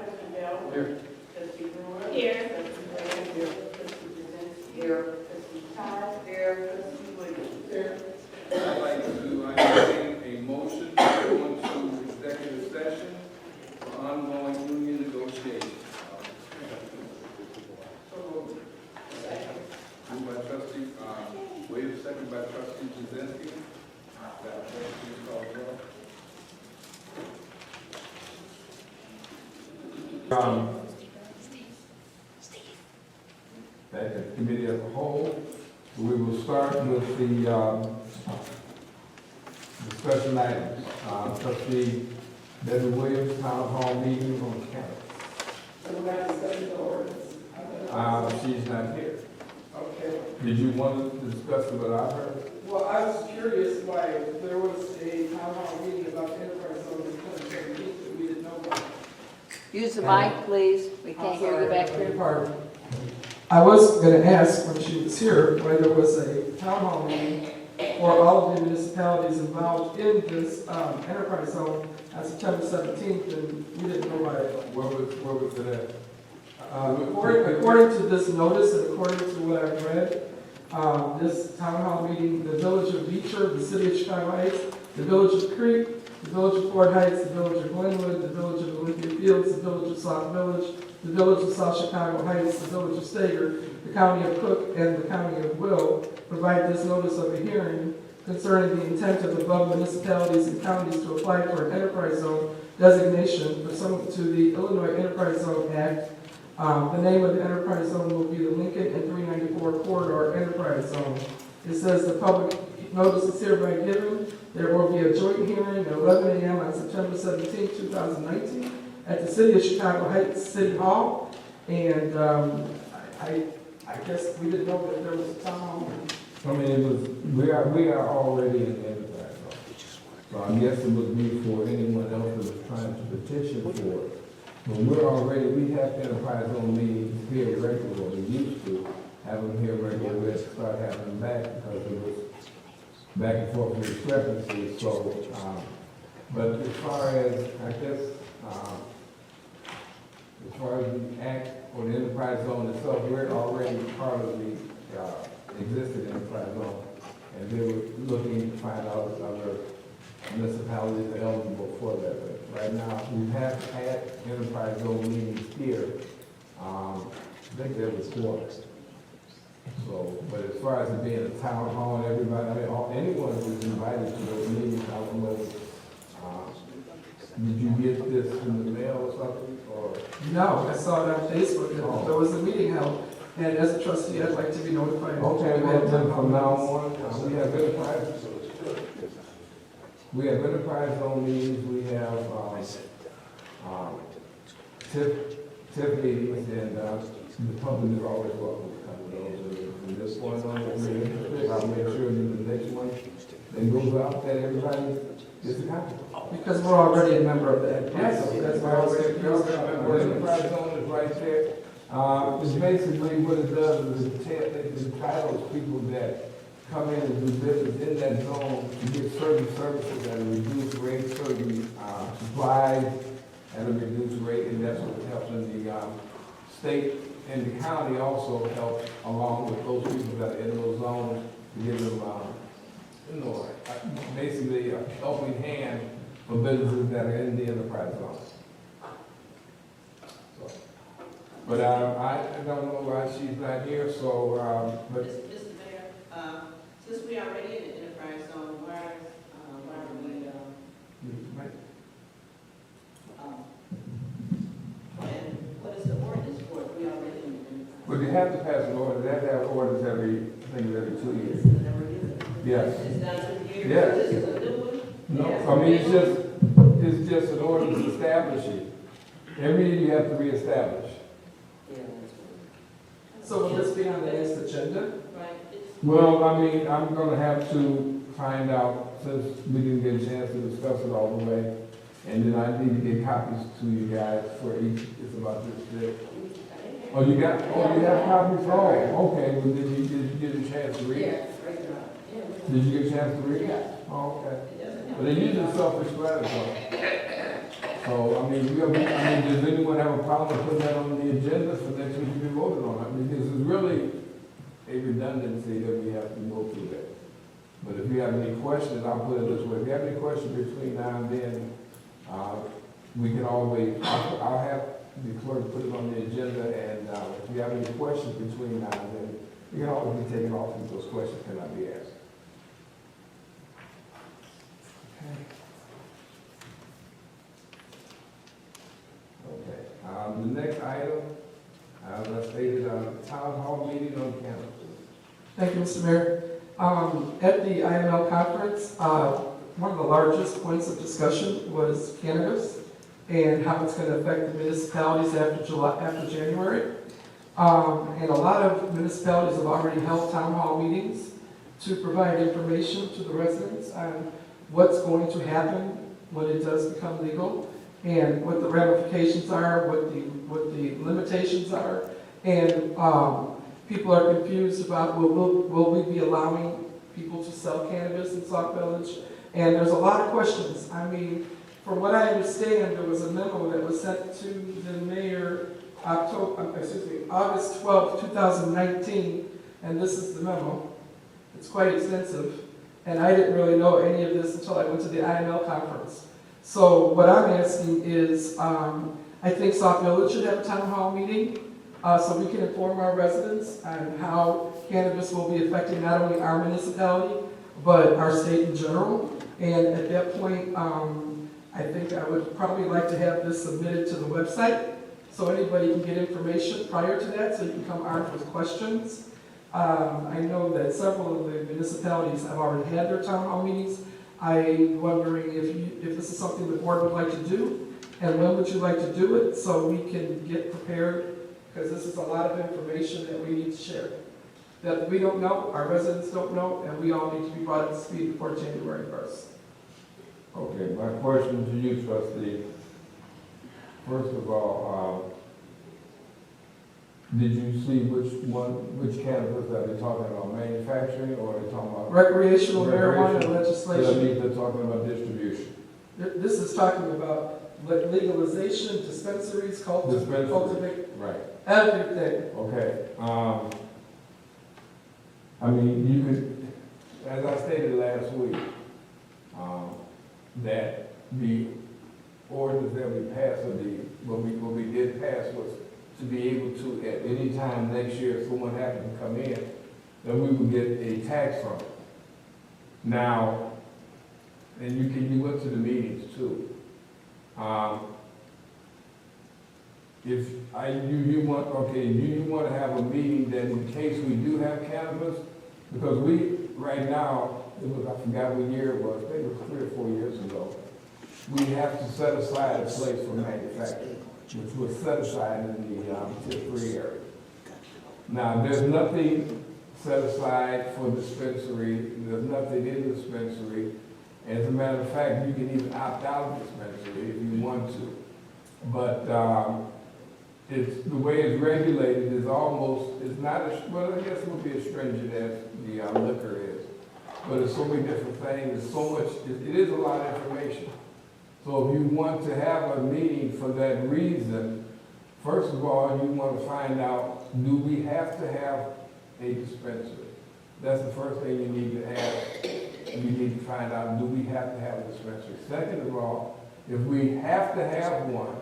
Trustee Bell. Here. Trustee Brewer. Here. Trustee Graham. Here. Trustee Jazinski. Here. Trustee Todd. Here. Trustee Williams. Here. I'd like to entertain a motion to go into executive session for ongoing union negotiations. Moved by trustee Williams, second by trustee Jazinski. Please call the roll. At the committee as a whole, we will start with the discussion items. Trustee Debbie Williams, town hall meeting on campus. So we're not discussing the ordinance. She's not here. Okay. Did you want to discuss it without her? Well, I was curious why there was a town hall meeting about the enterprise zone in 2017 that we didn't know about. Use the mic, please. We can't hear you back there. Pardon. I was going to ask when she was here why there was a town hall meeting for all of the municipalities involved in this enterprise zone on September 17th, and we didn't know about it. Where was it at? According to this notice and according to what I've read, this town hall meeting, the village of Beecher, the city of Chicago Heights, the village of Creek, the village of Fort Heights, the village of Glenwood, the village of Olympia Fields, the village of Sauk Village, the village of South Chicago Heights, the village of Stager, the county of Cook, and the county of Will provide this notice of a hearing concerning the intent of the above municipalities and counties to apply for an enterprise zone designation pursuant to the Illinois Enterprise Zone Act. The name of the enterprise zone will be the Lincoln and 394 Corridor Enterprise Zone. It says the public notice is hereby given. There will be a joint hearing at 11 a.m. on September 17, 2019 at the City of Chicago Heights City Hall. And I guess we didn't know that there was a town hall. I mean, it was, we are already in the enterprise zone. So I guess it would be for anyone else that was trying to petition for it. When we have enterprise zone meetings here regularly, we used to have them here regularly, we had to start having them back because it was back and forth discrepancies. So, but as far as, I guess, as far as the act or the enterprise zone itself, we're already part of the existing enterprise zone. And they were looking to find out if other municipalities are eligible for that. But right now, we have had enterprise zone meetings here. I think there was 4. So, but as far as it being a town hall and everybody, I mean, anyone who's invited to those meetings, I don't know. Did you get this in the mail or something? Or? No, I saw it on Facebook that there was a meeting held. And as a trustee, I'd like to be notified. Okay, well, then from now on, we have enterprise zone meetings, we have TIP meetings, and the public is always welcome to come to those. And this one, I'll make sure that the next one, then goes out that everybody gets a copy. Because we're already a member of that. Yes, So that's why why we're the enterprise zone is right there. It's basically what it does is it entitles people that come in and do business in that zone to get certain services at a reduced rate, certain supplies at a reduced rate, and that's what helps in the state and the county also help along with those people that are in those zones to give them, basically a helping hand for businesses that are in the enterprise zone. So, but I don't know why she's not here, so, but. Mr. Mayor, since we are already in the enterprise zone, why are we, and what is the ordinance for if we are already in the enterprise? Well, they have to pass an order, they have to have orders every 2 years. Yes. It's not 2 years? Yes. This is a new one? No, I mean, it's just an order to establish it. Every year you have to reestablish. So will this be on the next agenda? Right. Well, I mean, I'm gonna have to find out, since we didn't get a chance to discuss it all the way, and then I need to get copies to you guys for each, it's about this day. Oh, you have copies? Oh, okay, well, did you get a chance to read it? Yeah. Did you get a chance to read it? Yeah. Oh, okay. It doesn't But they usually self-explanatory. So, I mean, does anyone have a problem with putting that on the agenda for next week to be voted on? I mean, this is really a redundancy that we have to go through that. But if you have any questions, I'll put it this way, if you have any questions between now and then, we can always, I'll have the clerk put it on the agenda, and if you have any questions between now and then, you can always be taken off if those questions cannot be asked. Okay, the next item, as I stated, town hall meeting on campus. Thank you, Mr. Mayor. At the IML conference, one of the largest points of discussion was cannabis and how it's going to affect the municipalities after January. And a lot of municipalities have already held town hall meetings to provide information to the residents on what's going to happen when it does become legal, and what the ramifications are, what the limitations are, and people are confused about will we be allowing people to sell cannabis in Sauk Village, and there's a lot of questions. I mean, from what I understand, there was a memo that was sent to the mayor August 12, 2019, and this is the memo. It's quite extensive, and I didn't really know any of this until I went to the IML conference. So what I'm asking is, I think Sauk Village should have a town hall meeting, so we can inform our residents on how cannabis will be affecting not only our municipality, but our state in general. And at that point, I think I would probably like to have this submitted to the website, so anybody can get information prior to that, so you can come armed with questions. I know that several of the municipalities have already had their town hall meetings. I'm wondering if this is something the board would like to do, and when would you like to do it, so we can get prepared, because this is a lot of information that we need to share, that we don't know, our residents don't know, and we all need to be brought up to speed before January 1st. Okay, my question to you, trustee. First of all, did you see which cannabis are they talking about, manufacturing, or are they talking about? Recreational marijuana So legislation. that means they're talking about distribution. This is talking about legalization, dispensaries, cultivate, Right. everything. Okay, I mean, you could, as I stated last week, that the ordinance that we passed, or what we did pass was to be able to, at any time next year, if someone happened to come in, that we would get a tax from it. Now, and you went to the meetings too. If you want to have a meeting that in case we do have cannabis, because right now, I forgot what year it was, I think it was 3 or 4 years ago, we have to set aside a place for manufacturing, which was set aside in the tip 3 area. Now, there's nothing set aside for dispensary, there's nothing in dispensary. As a matter of fact, you can even opt out of dispensary if you want to. But it's the way it's regulated is almost, it's not as, well, I guess it would be as stringent as the liquor is. But it's so many different things, it's so much, it is a lot of information. So if you want to have a meeting for that reason, first of all, you want to find out, do we have to have a dispensary? That's the first thing you need to ask. You need to find out, do we have to have a dispensary? Second of all, if we have to have one,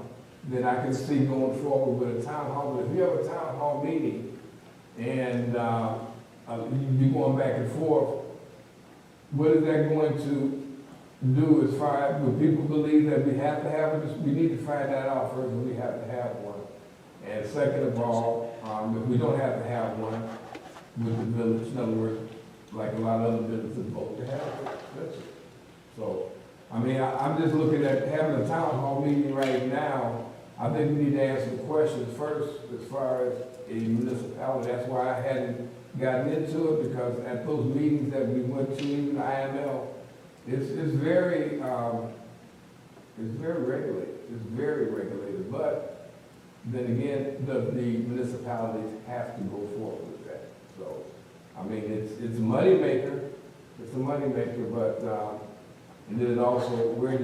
then I can see going forward with a town hall. But if you have a town hall meeting and you're going back and forth, what is that going to do as far as, do people believe that we have to have it? We need to find that out first, if we have to have one. And second of all, if we don't have to have one with the village, in other words, like a lot of other businesses vote to have it. So, I mean, I'm just looking at having a town hall meeting right now. I think we need to answer the questions first as far as a municipality. That's why I hadn't gotten into it, because at those meetings that we went to, even the IML, it's very regulated. It's very regulated. But then again, the municipalities have to go forward with that. So, I mean, it's a money maker. It's a money maker, but And then also, where,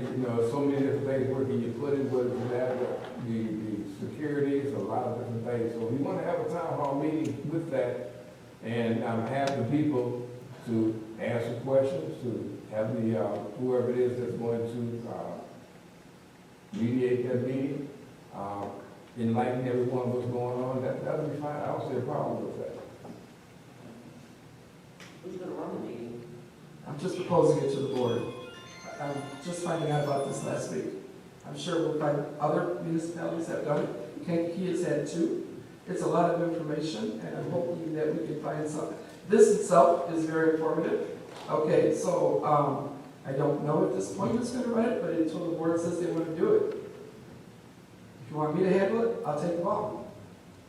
so many different things, where can you put it, whether you have the securities, a lot of different things. So we want to have a town hall meeting with that, and have the people to answer questions, to have the, whoever it is that's going to mediate that meeting, enlighten everyone what's going on. That'll be fine. I don't see a problem with that. Who's gonna run the meeting? I'm just proposing it to the board. I'm just finding out about this last week. I'm sure we'll find other municipalities have done it. Kankakee has had two. It's a lot of information, and I'm hoping that we can find something. This itself is very informative. Okay, so I don't know at this point who's going to run it, but until the board says they want to do it. If you want me to handle it, I'll take the ball.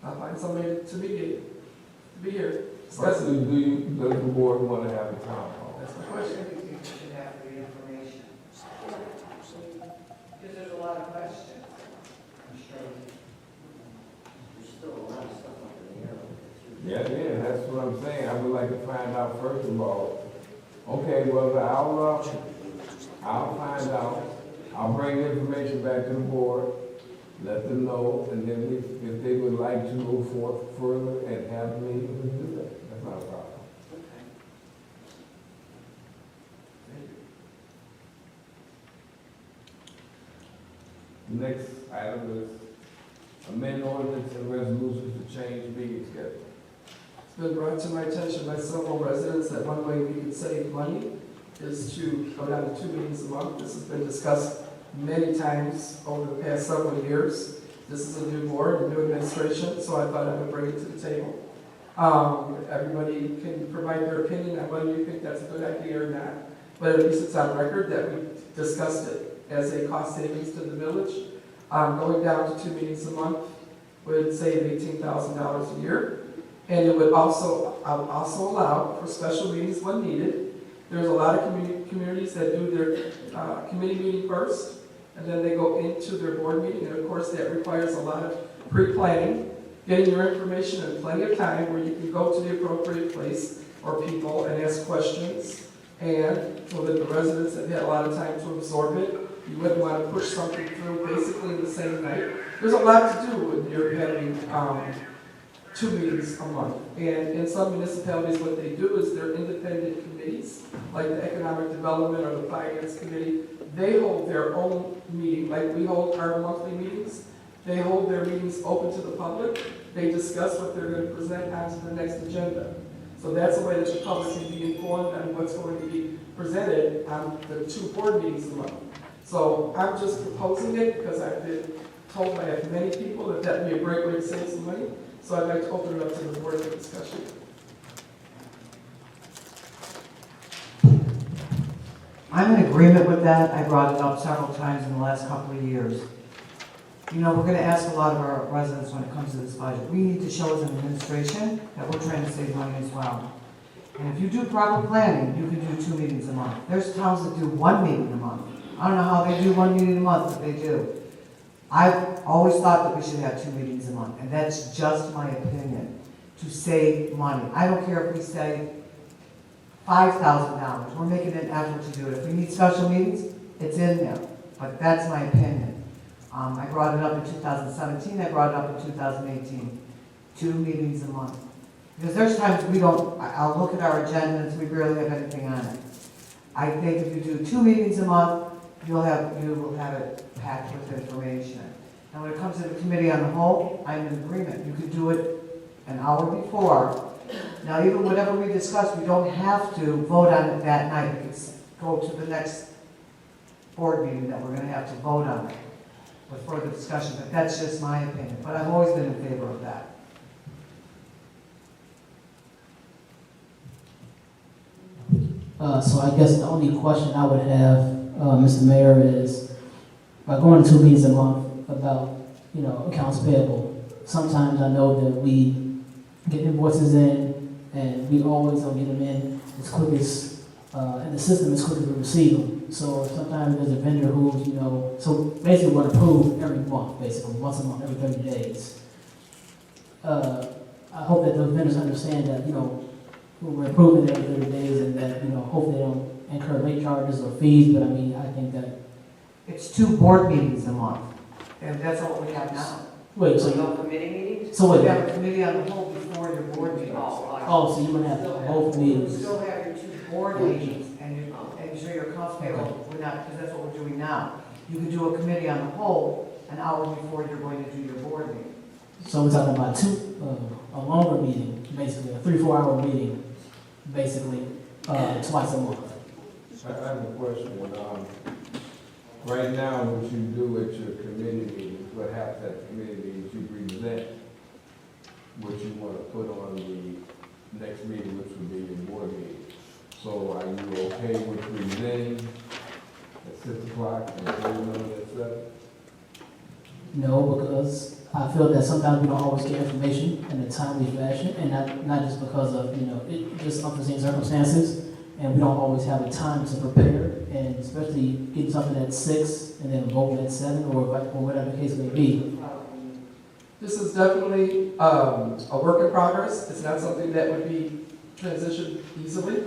I'll find somebody to mediate, to be here. Discuss it. Does the board want to have a town hall? That's my question. I think we should have the information. Because there's a lot of questions. I'm sure. There's still a lot of stuff up in the air. Yeah, that's what I'm saying. I would like to find out first of all. Okay, well, I'll find out. I'll bring the information back to the board, let them know, and then if they would like to move forth further and have a meeting, we can do that. That's not a problem. The next item is amend ordinance and resolutions to change meeting schedule. It's been brought to my attention by several residents that one way we can save money is to go down to 2 meetings a month. This has been discussed many times over the past several years. This is a new board, a new administration, so I thought I would bring it to the table. Everybody can provide their opinion on whether you think that's a good idea or not, but at least it's on record that we discussed it as a cost savings to the village. Going down to 2 meetings a month would save $18,000 a year. And it would also allow for special meetings when needed. There's a lot of communities that do their committee meeting first, and then they go into their board meeting, and of course that requires a lot of pre-planning, getting your information in plenty of time where you can go to the appropriate place or people and ask questions, and so that the residents have had a lot of time to absorb it. You wouldn't want to push something through basically in the same night. There's a lot to do when you're having 2 meetings a month. And in some municipalities, what they do is they're independent committees, like the Economic Development or the Finance Committee. They hold their own meeting, like we hold our monthly meetings. They hold their meetings open to the public. They discuss what they're going to present onto the next agenda. So that's a way that the public can be informed on what's going to be presented on the 2 board meetings a month. So I'm just proposing it because I've been told by many people that that would be a great way to save some money. So I'd like to open it up to the board for discussion. I'm in agreement with that. I brought it up several times in the last couple of years. You know, we're going to ask a lot of our residents when it comes to this budget. We need to show as an administration that we're trying to save money as well. And if you do proper planning, you can do 2 meetings a month. There's towns that do 1 meeting a month. I don't know how they do 1 meeting a month, but they do. I've always thought that we should have 2 meetings a month, and that's just my opinion, to save money. I don't care if we say $5,000. We're making an effort to do it. If we need special meetings, it's in there, but that's my opinion. I brought it up in 2017, I brought it up in 2018. 2 meetings a month. Because there's times we don't, I'll look at our agendas, we barely have anything on it. I think if you do 2 meetings a month, you will have it packed with information. And when it comes to the committee on the whole, I'm in agreement. You could do it an hour before. Now, even whatever we discuss, we don't have to vote on it that night. We can go to the next board meeting that we're going to have to vote on it with further discussion. But that's just my opinion. But I've always been in favor of that. So I guess the only question I would have, Mr. Mayor, is by going to 2 meetings a month about, accounts payable, sometimes I know that we get invoices in and we always don't get them in as quick as, in the system as quick as we receive them. So sometimes there's a vendor who's, so basically we're approved every month, basically, once a month, every 30 days. I hope that those vendors understand that, we're approving it every 30 days and that, hopefully they don't incur late charges or fees, but I mean, I think that, It's 2 board meetings a month, and that's what we have now. wait, so, No committee meetings? so We wait, have a committee on the whole before your board meetings. oh, so you would have both You meetings? still have your 2 board meetings, and you show your accounts payable, we're not, because that's what we're doing now. You can do a committee on the whole an hour before you're going to do your board meeting. So we're talking about a longer meeting, basically, a 3-4 hour meeting, basically, twice a month. I have a question. Right now, what you do at your committee meetings, what happens at the committee meetings, you present what you want to put on the next meeting, which would be your board meeting. So are you okay with presenting at 6 o'clock and voting on it at 7? No, because I feel that sometimes we don't always get information in a timely fashion, and not just because of, just unforeseen circumstances, and we don't always have the time to prepare, and especially getting something at 6 and then voting at 7, or whatever the case may be. This is definitely a work in progress. It's not something that would be transitioned easily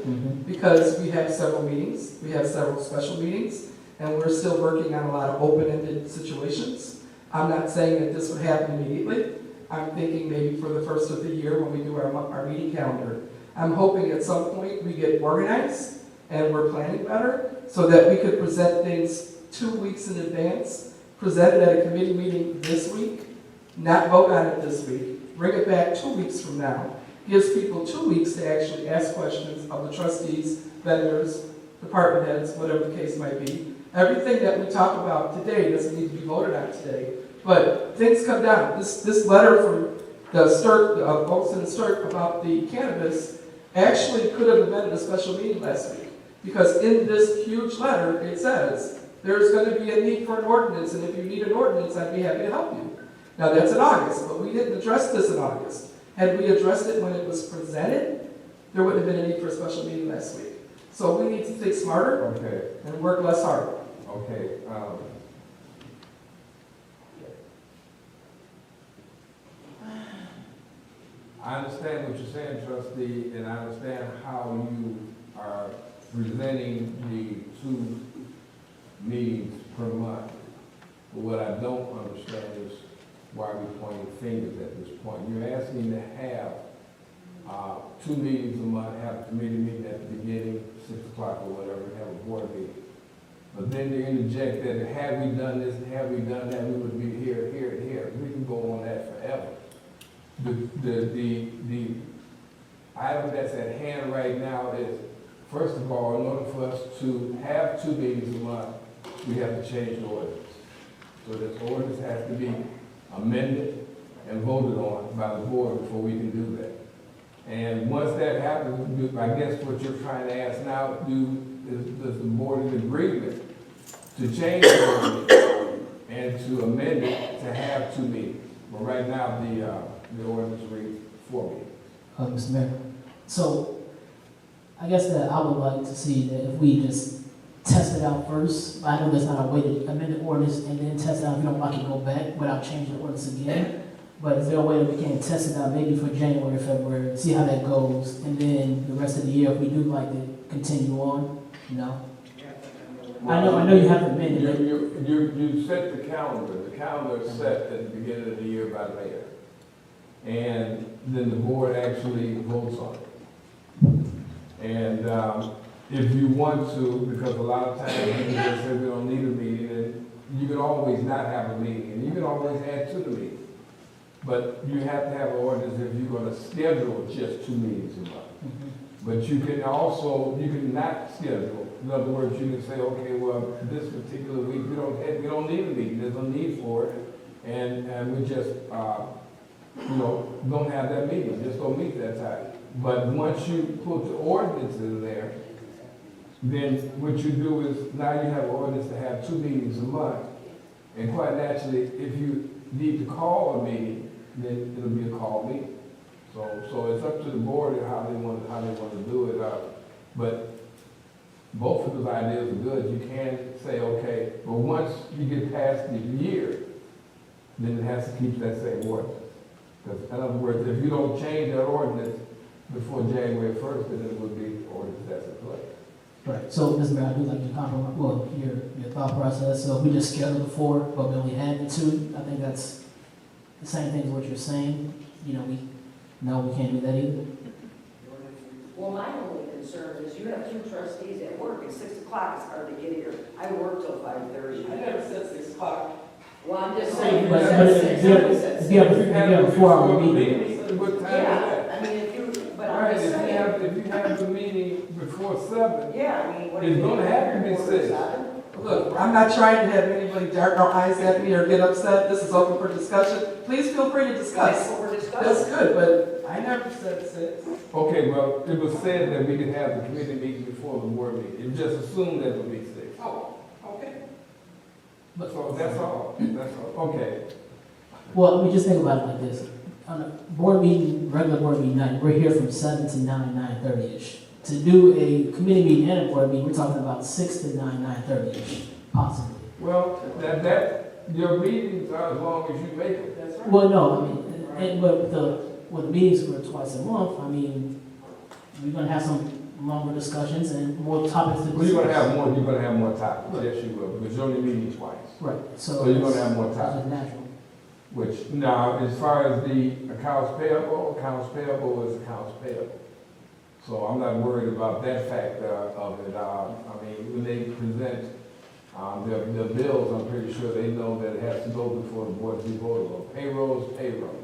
because we have several meetings, we have several special meetings, and we're still working on a lot of open-ended situations. I'm not saying that this would happen immediately. I'm thinking maybe for the first of the year when we do our meeting calendar. I'm hoping at some point we get organized and we're planning better so that we could present things 2 weeks in advance, present it at a committee meeting this week, not vote on it this week, bring it back 2 weeks from now, gives people 2 weeks to actually ask questions of the trustees, vendors, department heads, whatever the case might be. Everything that we talk about today doesn't need to be voted on today, but things come down. This letter from the Sturk, Olson and Sturk about the cannabis actually could have amended a special meeting last week. Because in this huge letter, it says, there's going to be a need for an ordinance, and if you need an ordinance, I'd be happy to help you. Now that's in August, but we didn't address this in August. Had we addressed it when it was presented, there wouldn't have been a need for a special meeting last week. So we need to think smarter Okay, and work less hard. okay. I understand what you're saying, trustee, and I understand how you are presenting the 2 meetings per month. But what I don't understand is why we're pointing fingers at this point. You're asking to have 2 meetings a month, have a committee meeting at the beginning, 6 o'clock or whatever, have a board meeting. But then they interject that had we done this and had we done that, we would be here, here, and here. We can go on that forever. The item that's at hand right now is, first of all, in order for us to have 2 meetings a month, we have to change the ordinance. So this ordinance has to be amended and voted on by the board before we can do that. And once that happens, I guess what you're trying to ask now, does the board in agreement to change the ordinance and to amend it to have 2 meetings? But right now, the ordinance reads 4 meetings. Mr. Mayor. So, I guess that I would like to see that if we just test it out first. I know there's not a way to amend the ordinance and then test it out. If you don't like it, go back without changing the ordinance again. But is there a way that we can test it out maybe for January, February, see how that goes, and then the rest of the year, if we do like it, continue on? No? I know you have to amend it. You set the calendar. The calendar is set at the beginning of the year by the mayor. And then the board actually votes on it. And if you want to, because a lot of times people just say we don't need a meeting, and you can always not have a meeting, and you can always add to the meeting. But you have to have an ordinance if you're going to schedule just 2 meetings a month. But you can also, you can not schedule. In other words, you can say, okay, well, this particular week, we don't need a meeting. There's no need for it. And we just, don't have that meeting. Just don't meet that time. But once you put the ordinance in there, then what you do is now you have an ordinance to have 2 meetings a month. And quite naturally, if you need to call a meeting, then it'll be a call meeting. So it's up to the board and how they want to do it. But both of those ideas are good. You can say, okay, but once you get past the year, then it has to keep that same ordinance. Because in other words, if you don't change that ordinance before January 1st, then it would be ordinance that's in place. Right, so, Mr. Mayor, I do like your compromise, well, your thought process, so if we just schedule the 4, but we only had the 2, I think that's the same thing as what you're saying, you know, we can't do that either. Well, my only concern is you have 2 trustees at work, and 6 o'clock is hard to get here. I work till 5:30. I never said 6 o'clock. Well, I'm just saying, But you if said 6, you have- somebody said if 6. you have a 4-hour meeting. What time is Yeah, that? I mean, if you, but I'm Right, just if you saying. have the meeting before 7, Yeah, I mean, what It's gonna have to be 6. Look, I'm not trying to have anybody dart their eyes at me or get upset. This is open for discussion. Please feel free to That's discuss. what we're That's discussing. good, but I never said 6. Okay, well, it was said that we could have the committee meeting before the board meeting. It just assumed that it would be 6. Oh, okay. So that's all, okay. Well, we just think about it like this. On a board meeting, regular board meeting night, we're here from 7 to 9, 9:30-ish. To do a committee meeting and a board meeting, we're talking about 6 to 9, 9:30-ish, possibly. Well, your meetings are as long as you make it. That's right. Well, no, I mean, but the meetings were twice a month, I mean, we're gonna have some longer discussions and more topics to discuss. Well, you're gonna have more topics, yes, you will, because you're only meeting twice. Right, so. So you're gonna have more That's topics. just natural. Which, now, as far as the accounts payable is accounts payable. So I'm not worried about that factor of it. I mean, when they present their bills, I'm pretty sure they know that it has to go before the board to be voted on. Payroll is payroll.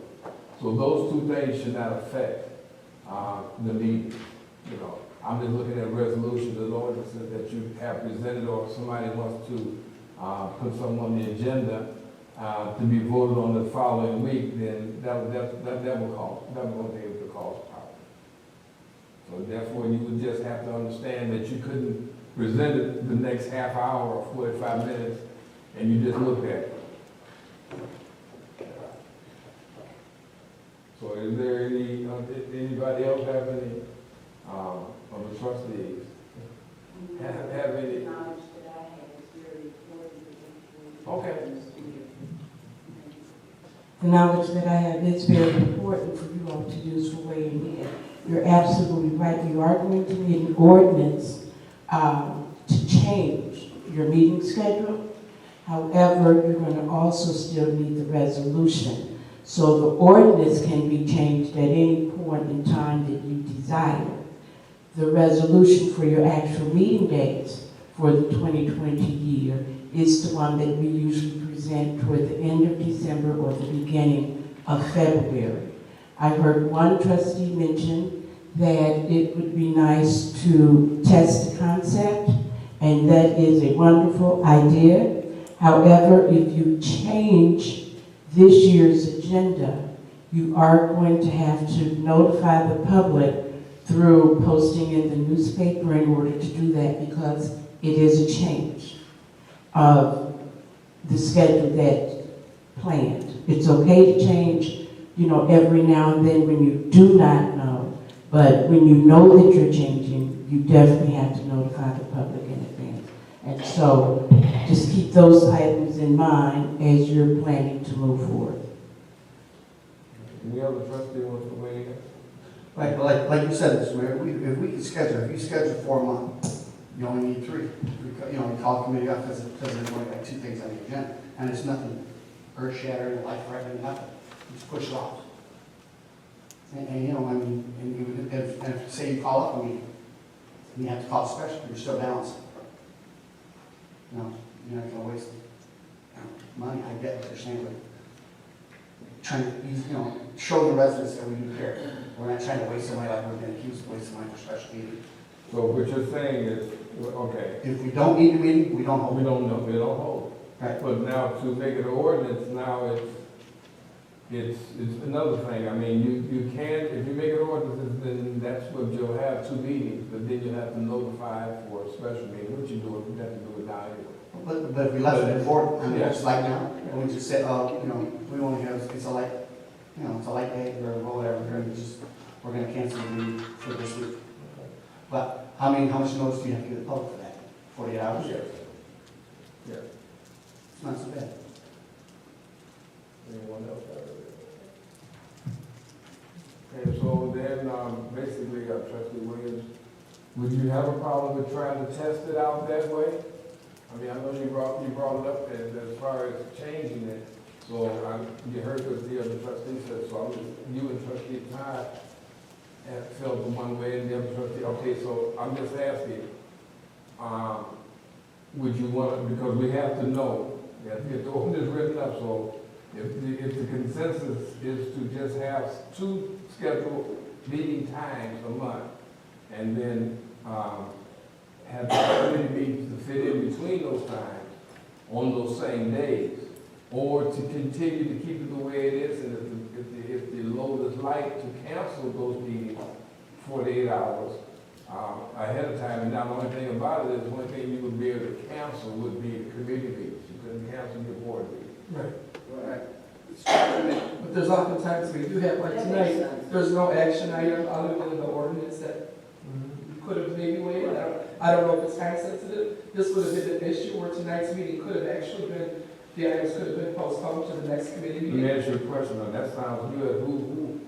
So those 2 things should not affect the meeting. You know, I'm just looking at resolutions and ordinances that you have presented, or if somebody wants to put something on the agenda to be voted on the following week, then that will be able to cause problems. So therefore, you would just have to understand that you couldn't present it the next half hour or 45 minutes, and you just look at it. So is there anybody else have any, of the trustees? Have any? Okay. The knowledge that I have is very important for you all to use for weighing in. You're absolutely right. You are going to need an ordinance to change your meeting schedule. However, you're going to also still need the resolution. So the ordinance can be changed at any point in time that you desire. The resolution for your actual meeting dates for the 2020 year is the one that we usually present toward the end of December or the beginning of February. I heard one trustee mention that it would be nice to test the concept, and that is a wonderful idea. However, if you change this year's agenda, you are going to have to notify the public through posting in the newspaper in order to do that, because it is a change of the schedule that's planned. It's okay to change, every now and then when you do not know, but when you know that you're changing, you definitely have to notify the public in advance. And so just keep those items in mind as you're planning to move forward. Any other trustee wants to weigh in? Like you said, Mr. Mayor, if you schedule 4 months, you only need 3. You call the committee up because there's only like 2 things on the agenda, and it's nothing earth-shattering, life-threatening, nothing. You just push it off. And if say you call up a meeting, and you have to call a special, you're still balancing. You're not going to waste money. I get what you're saying, but trying to, show the residents that we do care. We're not trying to waste somebody like we're being accused of wasting money for special meeting. So what you're saying is, okay, If we don't need a meeting, we don't hold we it. don't know, we don't hold. Right. But now to make it an ordinance, now it's another thing. I mean, you can, if you make it ordinance, then that's what you'll have, 2 meetings, but then you have to notify for a special meeting, which you have to do it now anyway. But if we left it at 4, I mean, Yeah. it's like now, and we just said, we only have, it's a light day or whatever, and we're gonna cancel the meeting for this week. But how much notice do you have to give the public for that? 48 hours? Yes. Yes. It's not so bad. Anyone else have it? Okay, so then, basically, Trustee Williams, Would you have a problem with trying to test it out that way? I mean, I know you brought it up as far as changing it, so you heard what the other trustee said, so you and trustee Todd have felt one way and the other trustee, okay, so I'm just asking, would you want to, because we have to know, we have to get the ordinance written up, so if the consensus is to just have 2 scheduled meeting times a month, and then have the committee meetings to fit in between those times on those same days, or to continue to keep it the way it is, and if the load is light, to cancel those meetings 48 hours ahead of time. And now the only thing about it is, the only thing you would be able to cancel would be the committee meetings. You couldn't cancel your board meeting. Right. Right. But there's oftentimes we do have, like That makes tonight, sense. there's no action item other than the ordinance that you could have maybe waived. I don't know if it's time sensitive. This would have been an issue where tonight's meeting could have actually been, the items could have been postponed to the next committee Let me meeting. ask you a question, now that sounds good,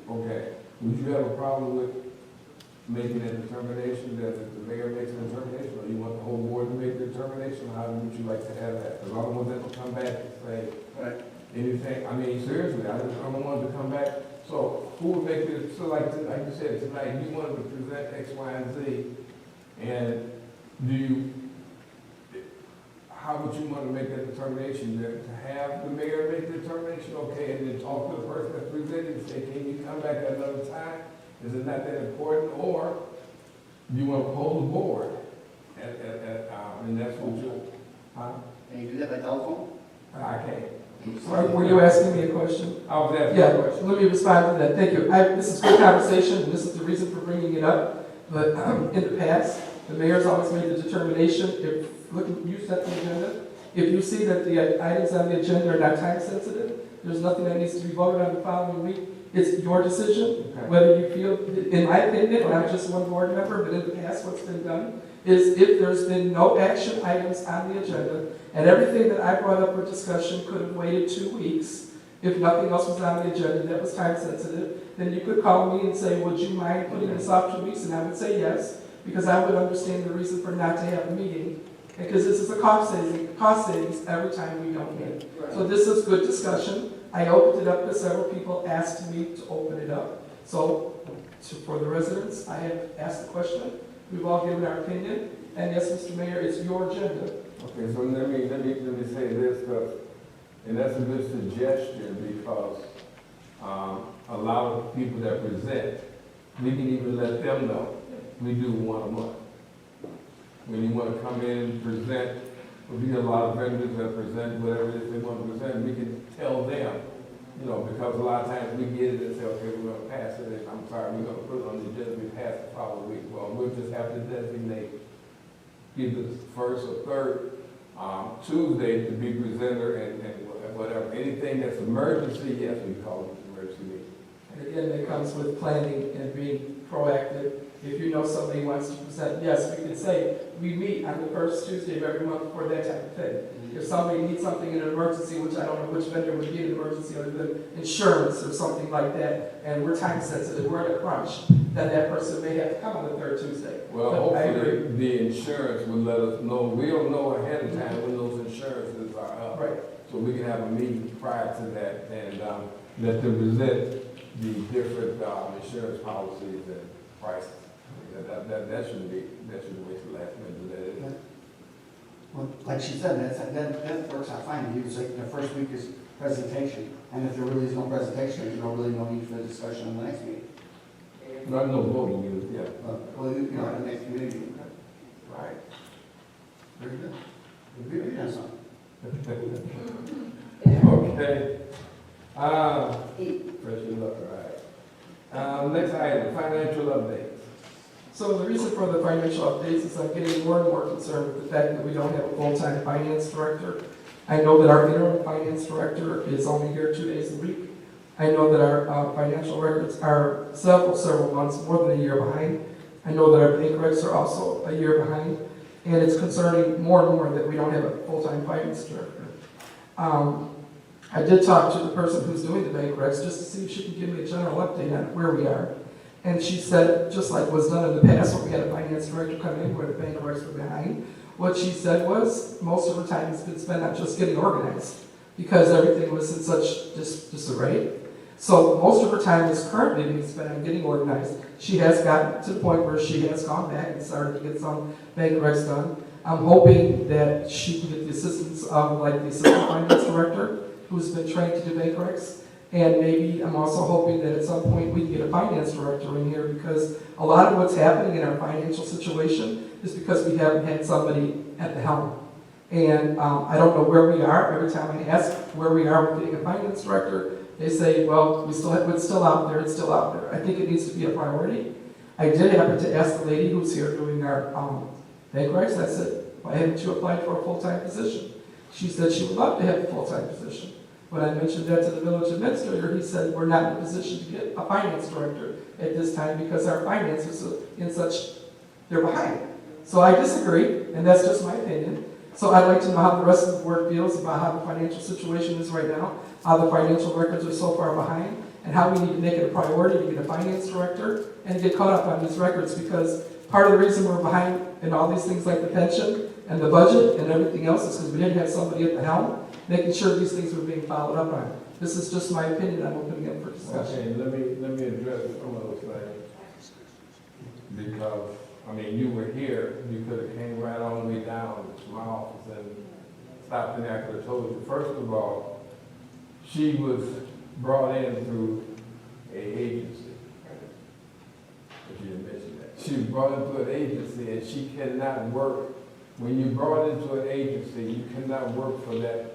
okay, would you have a problem with making a determination that if the mayor makes a determination, or you want the whole board to make the determination, how would you like to have that? Because I don't want them to come back and say Right. anything, I mean, seriously, I don't want them to come back, so who would make it, so like you said, tonight, you wanted to present X, Y, and Z, and how would you want to make that determination, that to have the mayor make the determination, okay, and then talk to the person that's presenting, and say, can you come back at another time? Is it not that important, or do you want to hold the board? And that's what Can you do that by telephone? I can't. Were you asking me a question? I was asking Yeah, a question. let me respond to that. Thank you. This is good conversation, and this is the reason for bringing it up. But in the past, the mayor's always made the determination, you set the agenda. If you see that the items on the agenda are not time sensitive, there's nothing that needs to be voted on the following week, it's your decision, Okay. whether you feel, in my opinion, and I'm just one board member, but in the past, what's been done is if there's been no action items on the agenda, and everything that I brought up for discussion could have waited 2 weeks, if nothing else was on the agenda that was time sensitive, then you could call me and say, would you mind putting this off 2 weeks? And I would say yes, because I would understand the reason for not to have a meeting. Because this is a cost savings every time we don't meet. So this is good discussion. I opened it up because several people asked me to open it up. So for the residents, I have asked the question. We've all given our opinion. And yes, Mr. Mayor, it's your agenda. Okay, so let me say this, and that's a good suggestion, because a lot of people that present, we can even let them know, we do one a month. When you want to come in and present, there'll be a lot of vendors that present whatever it is they want to present, we can tell them, because a lot of times we get it and say, okay, we're going to pass it, and I'm sorry, we're going to put it on the agenda, we pass the following week. Well, we'll just have to designate either the first or third Tuesday to be presenter and whatever. Anything that's emergency, yes, we call it emergency meeting. And again, that comes with planning and being proactive. If you know somebody wants to present, yes, we can say, we meet on the first Tuesday of every month for that type of thing. If somebody needs something in an emergency, which I don't know which vendor would be an emergency other than insurance or something like that, and we're time sensitive, we're in a crunch, then that person may have to come on the third Tuesday. Well, But I agree. hopefully, the insurance will let us know, we'll know ahead of time when those insurances are up. Right. So we can have a meeting prior to that and let them present the different insurance policies and prices. That shouldn't waste the last minute, that is. Well, like she said, that works out fine. You say the first week is presentation, and if there really is no presentation, there's really no need for the discussion on the next meeting. No voting, yeah. Well, the next committee meeting. Right. Very good. We've done something. Okay. Fresh luck, all right. Next item, financial updates. So the reason for the financial updates is I'm getting more and more concerned with the fact that we don't have a full-time finance director. I know that our interim finance director is only here 2 days a week. I know that our financial records are several months, more than a year behind. I know that our bank recs are also a year behind. And it's concerning more and more that we don't have a full-time finance director. I did talk to the person who's doing the bank recs just to see if she can give me a general update on where we are. And she said, just like was done in the past, when we had a finance director come in where the bank recs were behind, what she said was most of her time has been spent on just getting organized because everything was in such disarray. So most of her time is currently being spent on getting organized. She has gotten to the point where she has gone back and started to get some bank recs done. I'm hoping that she can get the assistance of like the assistant finance director who's been trained to do bank recs. And maybe I'm also hoping that at some point we can get a finance director in here because a lot of what's happening in our financial situation is because we haven't had somebody at the helm. And I don't know where we are. Every time I ask where we are with getting a finance director, they say, well, it's still out there, it's still out there. I think it needs to be a priority. I did happen to ask the lady who's here doing our bank recs, I said, why haven't you applied for a full-time position? She said she would love to have a full-time position. When I mentioned that to the village administrator, he said, we're not in a position to get a finance director at this time because our finances are they're behind. So I disagree, and that's just my opinion. So I'd like to know how the rest of the board feels about how the financial situation is right now, how the financial records are so far behind, and how we need to make it a priority to get a finance director and get caught up on these records because part of the reason we're behind in all these things like the pension and the budget and everything else is because we didn't have somebody at the helm making sure these things were being followed up on. This is just my opinion. I'm opening up for discussion. Okay, let me address some of those things. Because, I mean, you were here, you could have came right on the way down to my office and stopped in there. I could have told you. First of all, she was brought in through an agency. But you didn't mention that. She was brought into an agency and she cannot work. When you're brought into an agency, you cannot work for that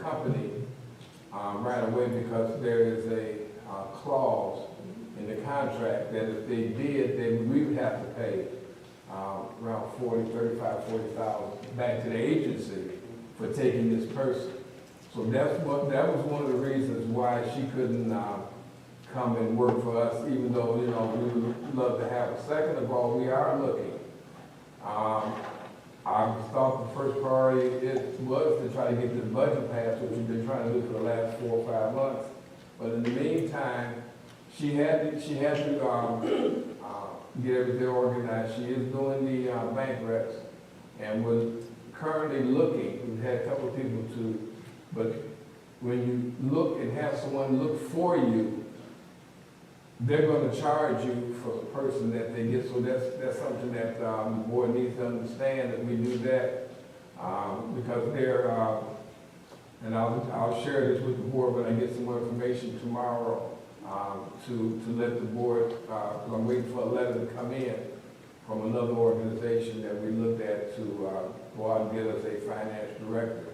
company right away because there is a clause in the contract that if they did, then we would have to pay around 40,000 back to the agency for taking this person. So that was one of the reasons why she couldn't come and work for us, even though, you know, we would love to have her. Second of all, we are looking. I thought the first priority was to try to get this budget passed, which we've been trying to do for the last 4 or 5 months. But in the meantime, she had to get everything organized. She is doing the bank recs and was currently looking. We've had a couple of people but when you look and have someone look for you, they're going to charge you for the person that they get. So that's something that the board needs to understand that we do that because they're, and I'll share this with the board when I get some more information tomorrow to let the board, because I'm waiting for a letter to come in from another organization that we looked at to go out and get us a finance director.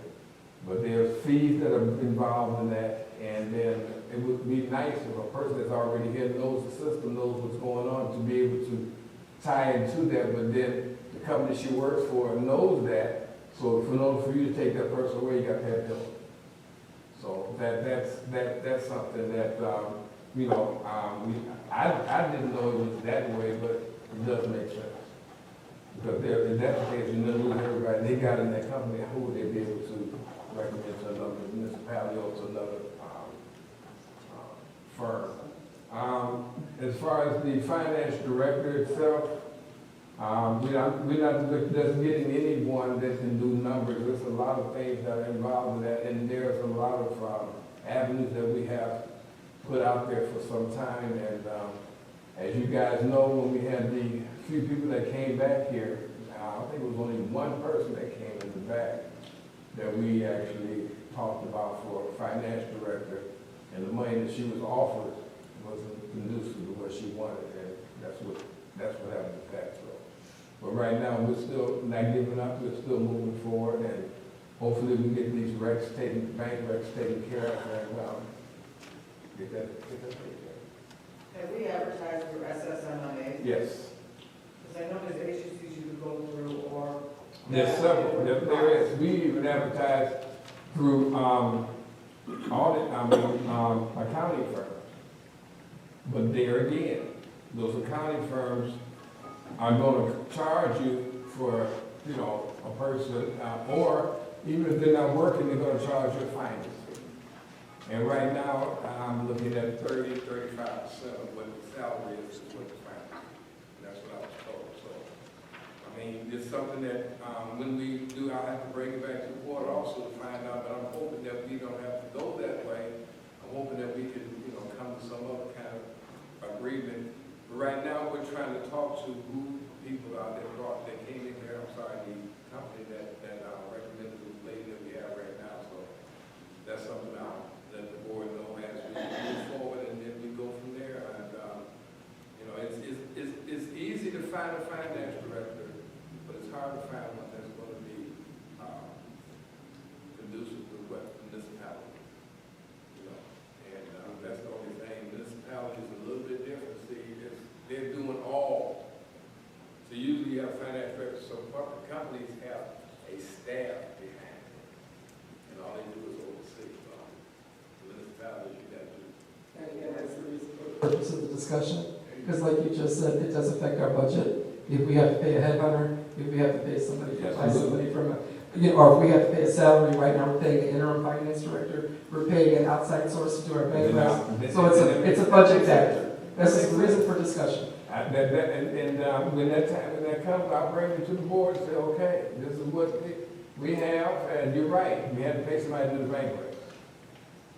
But there's fees that are involved in that, and then it would be nice if a person that's already here knows the system, knows what's going on, to be able to tie into that. But then the company she works for knows that, so in order for you to take that person away, you got to pay a bill. So that's something that you know, I didn't know it was that way, but it does make sense. Because if that's the case, you know, lose everybody they got in that company, who would they be able to recommend to another municipality or to another firm? As far as the finance director itself, we're not just getting anyone that can do numbers. There's a lot of things that are involved in that, and there's a lot of avenues that we have put out there for some time. And as you guys know, when we had the few people that came back here, I think it was only one person that came in the back that we actually talked about for a finance director, and the money that she was offered wasn't conducive to what she wanted, and that's what happened with that. So, but right now we're still not giving up. We're still moving forward, and hopefully we get these bank recs taken care of, and get that taken care of. Have we advertised for SSMIA? Yes. Because I know there's agencies you could go through or. There's several. There is. We even advertise through accounting firms. But there again, those accounting firms are going to charge you for, you know, a person, or even if they're not working, they're going to charge you a finance fee. And right now, I'm looking at 35% of what the salary is what the finance. That's what I was told, so. I mean, it's something that, when we do, I'll have to bring it back to the board also to find out, but I'm hoping that we don't have to go that way. I'm hoping that we can, come to some other kind of agreement. But right now, we're trying to talk to who people out there that came in here, I'm sorry, the company that recommended the lady that we have right now, so that's something I'll let the board know as we move forward, and then we go from there. And, it's easy to find a finance director, but it's hard to find one that's going to be conducive to what municipality, and that's the only thing. Municipality is a little bit different. See, they're doing all. So usually you have finance directors, so corporate companies have a staff behind it, and all they do is oversee. Municipalities, you got to do. And again, that's the reason for the purpose of the discussion, because like you just said, it does affect our budget. If we have to pay a headhunter, if we have to pay somebody, find somebody from or if we have to pay a salary, right now we're paying an interim finance director, we're paying an outside source to do our bank. So it's a budget factor. This is the reason for discussion. When that comes, I'll bring it to the board and say, okay, this is what we have, and you're right, we had to pay somebody to do the bank break.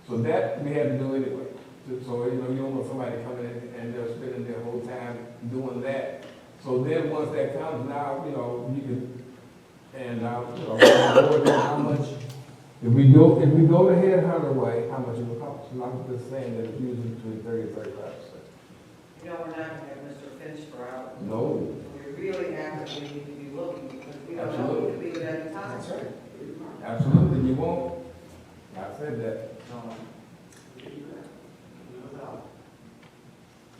So that we had to do anyway. So, you don't want somebody coming in and they're spending their whole time doing that. So then once that comes, now, you can, and, how much, if we go the headhunter way, how much it will cost? And I'm just saying that it's usually between 30 and 35%. We're not going to have Mr. Finch for our. No. We really actively need to be looking because we don't know Absolutely. who to be at any time. That's right. Absolutely, you won't. I said that.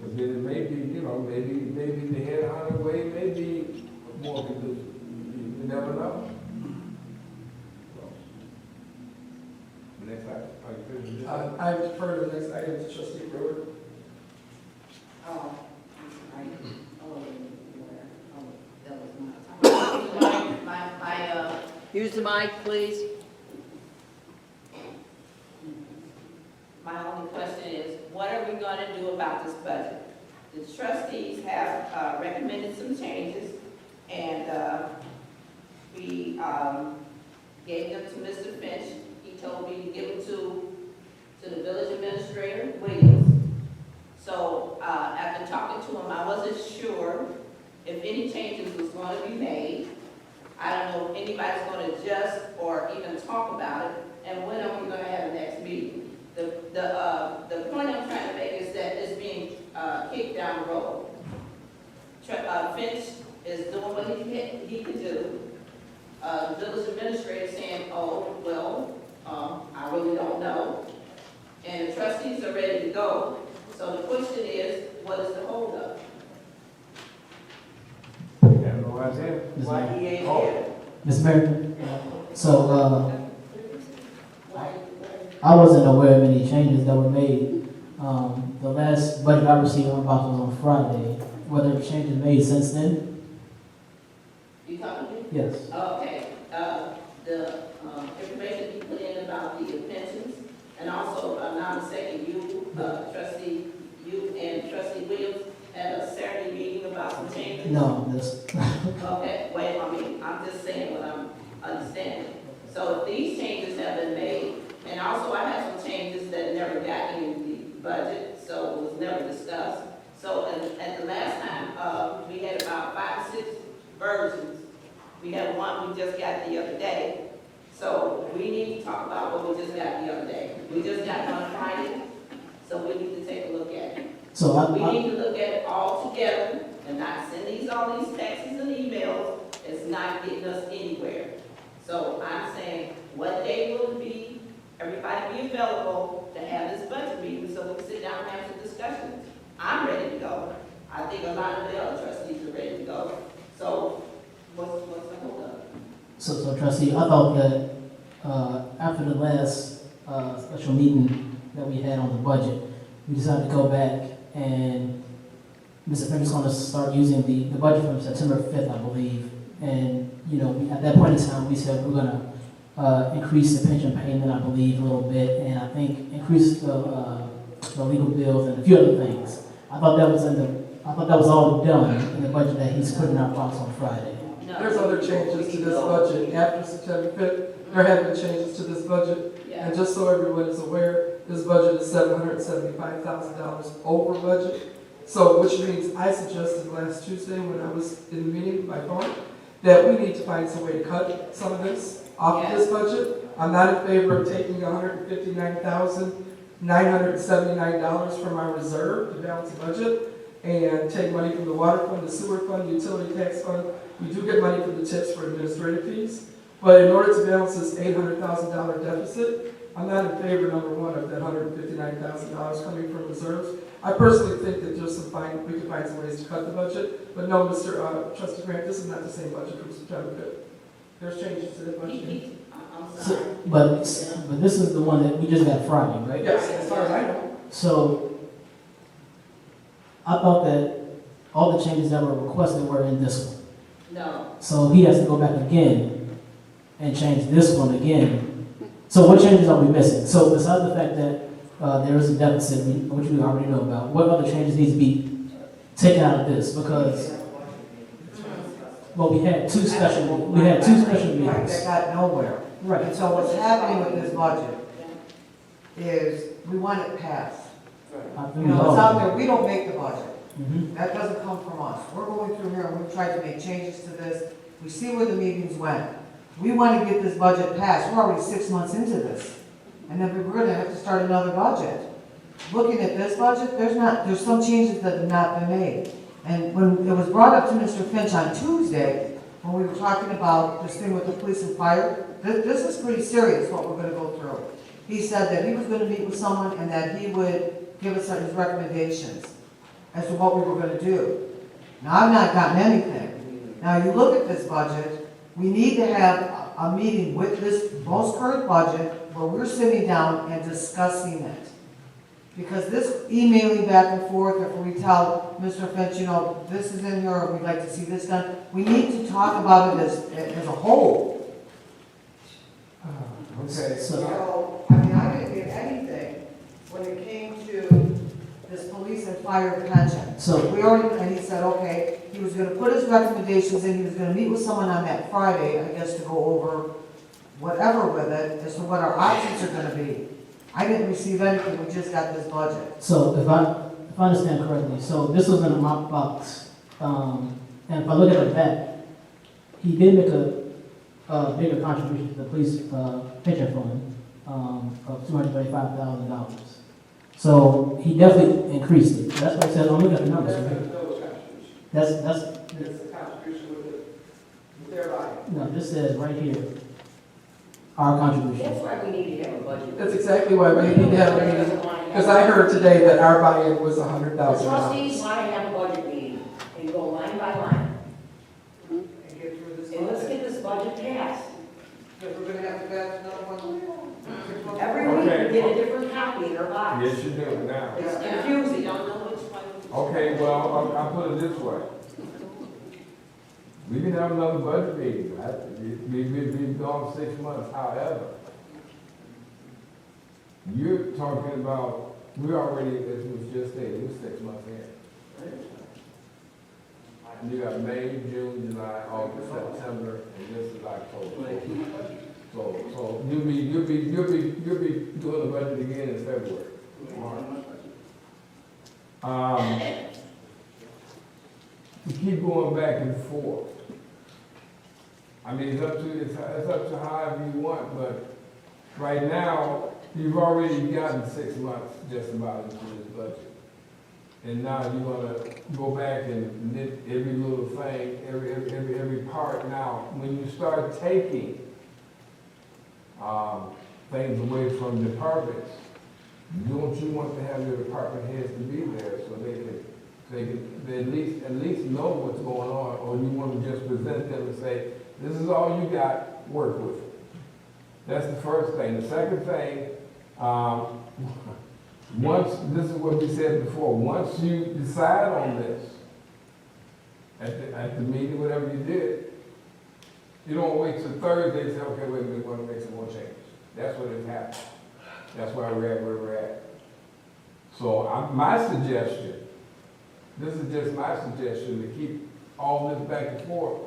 But then it may be, maybe the headhunter way may be more conducive. You never know. The next item, are you finished? I defer to the next item to trustee Brewer. Use the mic, please. My only question is, what are we going to do about this budget? The trustees have recommended some changes, and we gave them to Mr. Finch. He told me to give them to the village administrator, Williams. So after talking to him, I wasn't sure if any changes was going to be made. I don't know if anybody's going to adjust or even talk about it, and when are we going to have the next meeting? The point I'm trying to make is that it's being kicked down the road. Finch is doing what he can do. The village administrator saying, oh, well, I really don't know. And the trustees are ready to go. So the question is, what is the holdup? I have no idea. Why he ain't here? Ms. Mayor, so, I wasn't aware of any changes that were made. The last budget I received on box was on Friday. Were there changes made since then? You talking to me? Yes. Okay. The information you put in about the pensions, and also, I'm not mistaken, trustee, you and trustee Williams had a Saturday meeting about some changes? No, this, Okay, I'm just saying what I'm understanding. So these changes have been made, and also I have some changes that never got in the budget, so it was never discussed. So at the last time, we had about 5 or 6 versions. We had one we just got the other day. So we need to talk about what we just got the other day. We just got it on Friday, so we need to take a look at it. so We need to look at it all together and not send all these texts and emails. It's not getting us anywhere. So I'm saying, what day will it be? Everybody be available to have this budget meeting so we can sit down and have some discussions. I'm ready to go. I think a lot of the other trustees are ready to go. So what's the hold up? So trustee, I thought that, after the last, special meeting that we had on the budget, we decided to go back and Mr. Finch is going to start using the budget from September 5th, I believe. And, at that point in time, we said we're going to increase the pension payment, I believe, a little bit, and I think increase the legal bills and a few other things. I thought that was all done in the budget that he's putting out box on Friday. No. There's other changes to this budget. After September 5th, there have been changes to this budget. Yeah. And just so everyone is aware, this budget is $775,000 over budget. So, which means I suggested last Tuesday when I was in the meeting by phone, that we need to find some way to cut some of this off of this budget. I'm not in favor of taking $159,979 from our reserve to balance the budget and take money from the water fund, the sewer fund, the utility tax fund. We do get money from the tips for administrative fees. But in order to balance this $800,000 deficit, I'm not in favor, number one, of that $159,000 coming from reserves. I personally think that we can find some ways to cut the budget, but no, Trustee Grant, this is not the same budget from September 5th. There's changes to the budget. I'm So, sorry. but this is the one that we just got Friday, right? Yes, as far as I know. So I thought that all the changes that were requested were in this one. No. So he has to go back again and change this one again. So what changes are we missing? So besides the fact that there is a deficit, which we already know about, what other changes need to be taken out of this? Because, well, we had two special Right, meetings. that got nowhere. Right. And so what's happening with this budget is we want it passed. You know, it's out there, we don't make the budget. Mhm. That doesn't come from us. We're going through here and we've tried to make changes to this. We see where the meetings went. We want to get this budget passed. We're already 6 months into this. And then we're going to have to start another budget. Looking at this budget, there's some changes that have not been made. And when it was brought up to Mr. Finch on Tuesday, when we were talking about this thing with the police and fire, this is pretty serious what we're going to go through. He said that he was going to meet with someone and that he would give us his recommendations as to what we were going to do. Now, I've not gotten anything. Now, you look at this budget, we need to have a meeting with this most current budget where we're sitting down and discussing it. Because this emailing back and forth, if we tell Mr. Finch, you know, this is in here, or we'd like to see this done, we need to talk about it as a whole. Okay. So, I mean, I didn't get anything when it came to this police and fire pension. So- We already, and he said, okay, he was gonna put his recommendations in, he was gonna meet with someone on that Friday, I guess, to go over whatever with it, as to what our options are gonna be. I didn't receive anything, we just got this budget. So if I understand correctly, so this was in a mop box, and if I look at the back, he did make a bigger contribution to the police pension fund of $235,000. So he definitely increased it. That's why I said, I'm looking at the numbers. Right? That's There's a contribution with their body. no. This says right here, our contribution. That's why we need to have a budget. That's exactly why we need to have a meeting. Because I heard today that our buy-in was The $100,000. trustees want to have a budget meeting and go line by line. And get through this And let's budget. get this budget passed. Because we're gonna have to pass another one. Every week we get a different copy in our box. Yes, you do now. It's We confusing. don't know which one. Okay, well, I'll put it this way. We can have another budget meeting. We've been gone 6 months, however. You're talking about, we already, as was just stated, we're 6 months in. You got May, June, July, August, September, and this is October. So you'll be doing the budget again in February. To keep going back and forth. I mean, it's up to however you want, but right now, you've already gotten 6 months just about into this budget. And now you're gonna go back and knit every little thing, every part. Now, when you start taking things away from departments, don't you want to have your department heads to be there so they can at least know what's going on, or you want to just present them and say, this is all you got, work with it. That's the first thing. The second thing, this is what we said before, once you decide on this, at the meeting, whatever you did, You don't wait till Thursday and say, okay, wait, we're gonna make some more changes. That's what has happened. That's why we're at where we're at. So my suggestion, this is just my suggestion, to keep all this back and forth,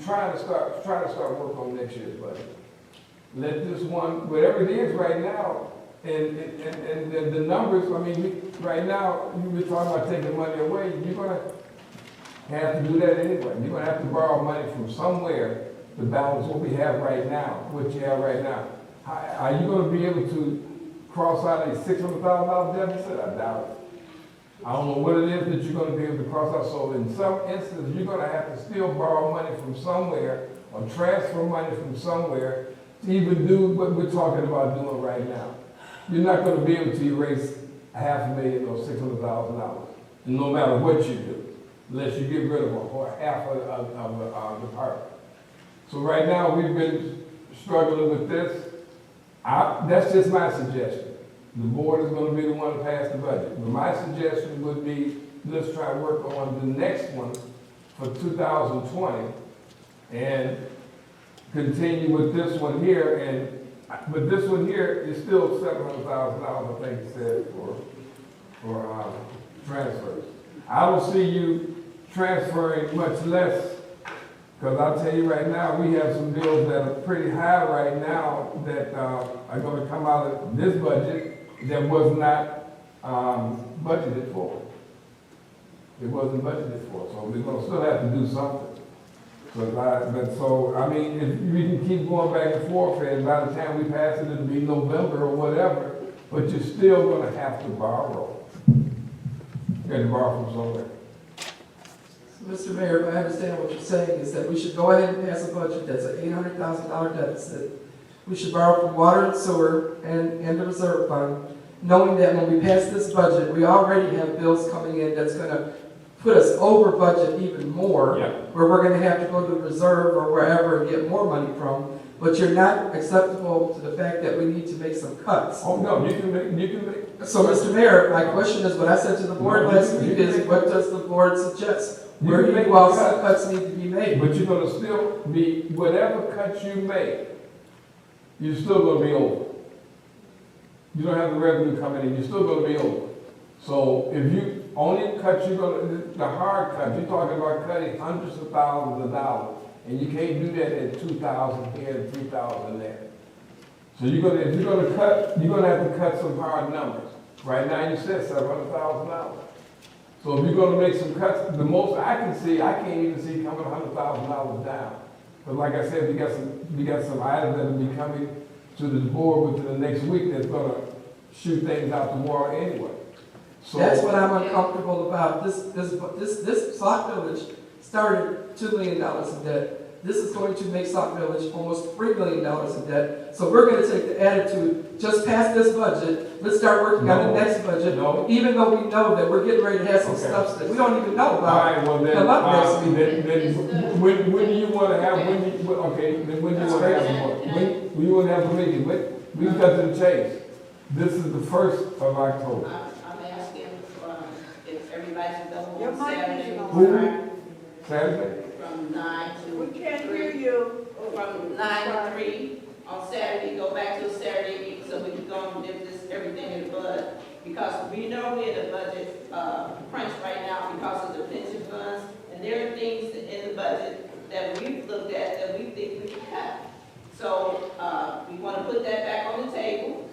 try to start work on next year's budget. Let this one, whatever it is right now, and the numbers, I mean, right now, you were talking about taking money away, you're gonna have to do that anyway. You're gonna have to borrow money from somewhere to balance what we have right now, what you have right now. Are you gonna be able to cross out a $600,000 deficit? I doubt it. I don't know what it is that you're gonna be able to cross out. So in some instances, you're gonna have to still borrow money from somewhere or transfer money from somewhere to even do what we're talking about doing right now. You're not gonna be able to erase $500,000 or $600,000, no matter what you do, unless you get rid of half of the department. So right now, we've been struggling with this. That's just my suggestion. The board is gonna be the one to pass the budget. But my suggestion would be, let's try to work on the next one for 2020 and continue with this one here. But this one here is still $700,000, I think it said, for transfers. I don't see you transferring much less. Because I'll tell you right now, we have some bills that are pretty high right now that are going to come out of this budget that was not budgeted for. It wasn't budgeted for, so we're going to still have to do something. So I mean, if we can keep going back and forth, and by the time we pass it, it'll be November or whatever, but you're still going to have to borrow. You got to borrow from somewhere. Mr. Mayor, if I understand what you're saying is that we should go ahead and pass a budget that's an $800,000 deficit. We should borrow from water and sewer and the reserve fund, knowing that when we pass this budget, we already have bills coming in that's gonna put us over budget even more, where we're gonna have to go to the reserve or wherever and get more money from. But you're not acceptable to the fact that we need to make some cuts. Oh, no, you can make. So, Mr. Mayor, my question is, what I said to the board last week is, what does the board suggest? Where do you all some cuts need to be made? But you're gonna still be, whatever cuts you make, you're still gonna be over. You don't have the revenue coming in, you're still gonna be over. So if you only cut, the hard cut, you're talking about cutting hundreds of thousands of dollars, and you can't do that at 2,000 here and 3,000 there. So if you're gonna cut, you're gonna have to cut some hard numbers. Right now, you said $700,000. So if you're gonna make some cuts, the most I can see, I can't even see coming $100,000 down. But like I said, we got some items that will be coming to the board within the next week that's gonna shoot things out the water anyway. So that's what I'm uncomfortable about. This Sauk Village started $2 million in debt. This is going to make Sauk Village almost $3 million in debt. So we're gonna take the attitude, just pass this budget, let's start working on the next budget, even though we know that we're getting ready to have some stuff that we don't even know about. All right, well then, when do you wanna have, when do you wanna have a meeting? We cut to the chase. This is the 1st of October. I'm asking if everybody's available Your on mic Saturday. is on. Saturday? From 9 to We can't 3. hear you. From 9 to 3 on Saturday, go back to a Saturday meeting so we can go and dip this, everything in the bud. Because we know we're in a budget crunch right now because of the pension funds. And there are things in the budget that we've looked at that we think we can cut. So we want to put that back on the table.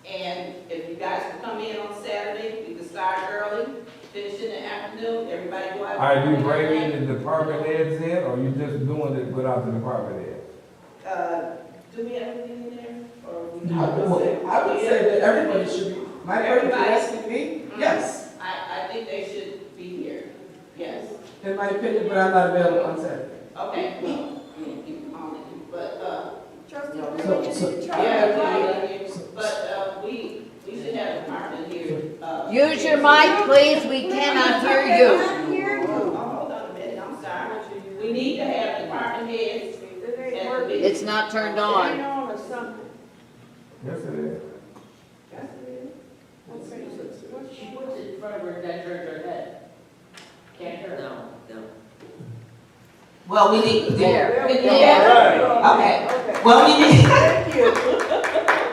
And if you guys can come in on Saturday, we can start early, finish in the afternoon, everybody go out. Are you bringing the department heads in, or you just doing it without the department heads? Do we have anything in there? Or we I would say that everybody should be, my person asking me, yes, I think they should be here, yes. in my opinion, but I'm not available on Saturday. Okay, well, I mean, you can comment, but, we should have a department here. Use your mic, please, we cannot hear you. Hold on a minute, I'm sorry. We need to have department heads. It's not turned on. Yes, it is. What's in front of her that turns her head? Can't hear. No. Well, we need, There. okay, well, we need,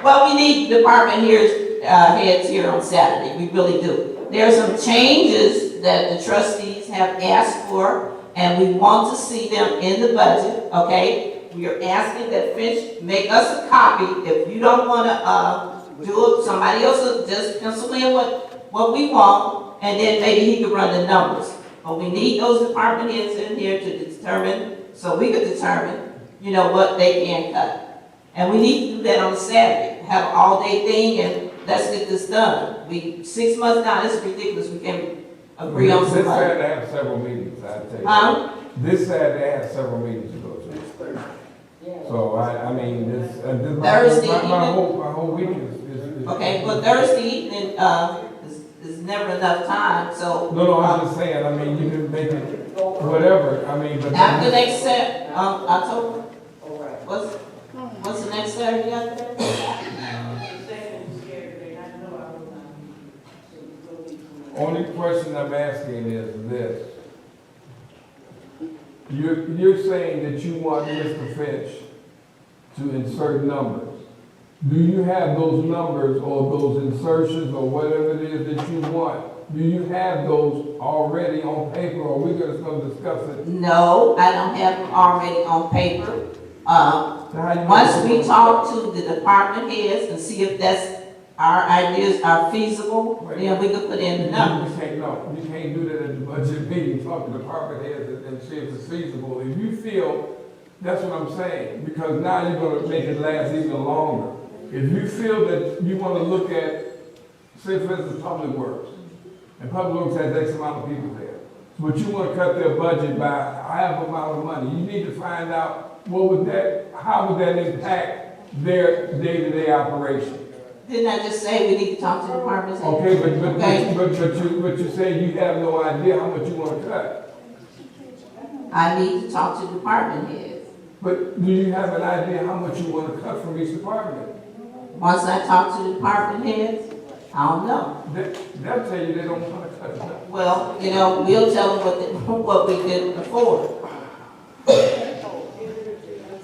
well, we need department heads here on Saturday, we really do. There are some changes that the trustees have asked for, and we want to see them in the budget, okay? We are asking that Finch make us a copy. If you don't wanna, do it, somebody else will just pencil in what we want, and then maybe he can run the numbers. But we need those department heads in here to determine, so we could determine, you know, what they can cut. And we need to do that on a Saturday, have an all-day thing, and let's get this done. 6 months now, this is ridiculous, we can't agree on This something. Saturday, I have several meetings, I'll tell you. This Saturday, I have several meetings to go to. So, I mean, Thursday my evening? whole week is. Okay, well, Thursday evening, is never enough time, so. No, I'm just saying, I mean, you can make it whatever, I mean, but. After next October, All right. what's the next Saturday after that? Only question I'm asking is this. You're saying that you want Mr. Finch to insert numbers. Do you have those numbers or those insertions or whatever it is that you want? Do you have those already on paper, or we're just gonna discuss it? No, I don't have them already on paper. How you Once gonna- we talk to the department heads and see if our ideas are feasible, then we can put in the numbers. You can't do that at the budget meeting, talk to department heads and see if it's feasible. If you feel, that's what I'm saying, because now you're gonna make it last even longer. If you feel that you wanna look at, say for instance, Public Works, and Public Works has X amount of people there, but you wanna cut their budget by half amount of money, you need to find out how would that impact their day-to-day operation? Didn't I just say we need to talk to the department heads? Okay, Okay. but you say you have no idea how much you wanna cut. I need to talk to the department heads. But do you have an idea how much you wanna cut from each department? Once I talk to the department heads, I don't know. They'll tell you they don't wanna cut it. Well, you know, we'll tell them what we did before.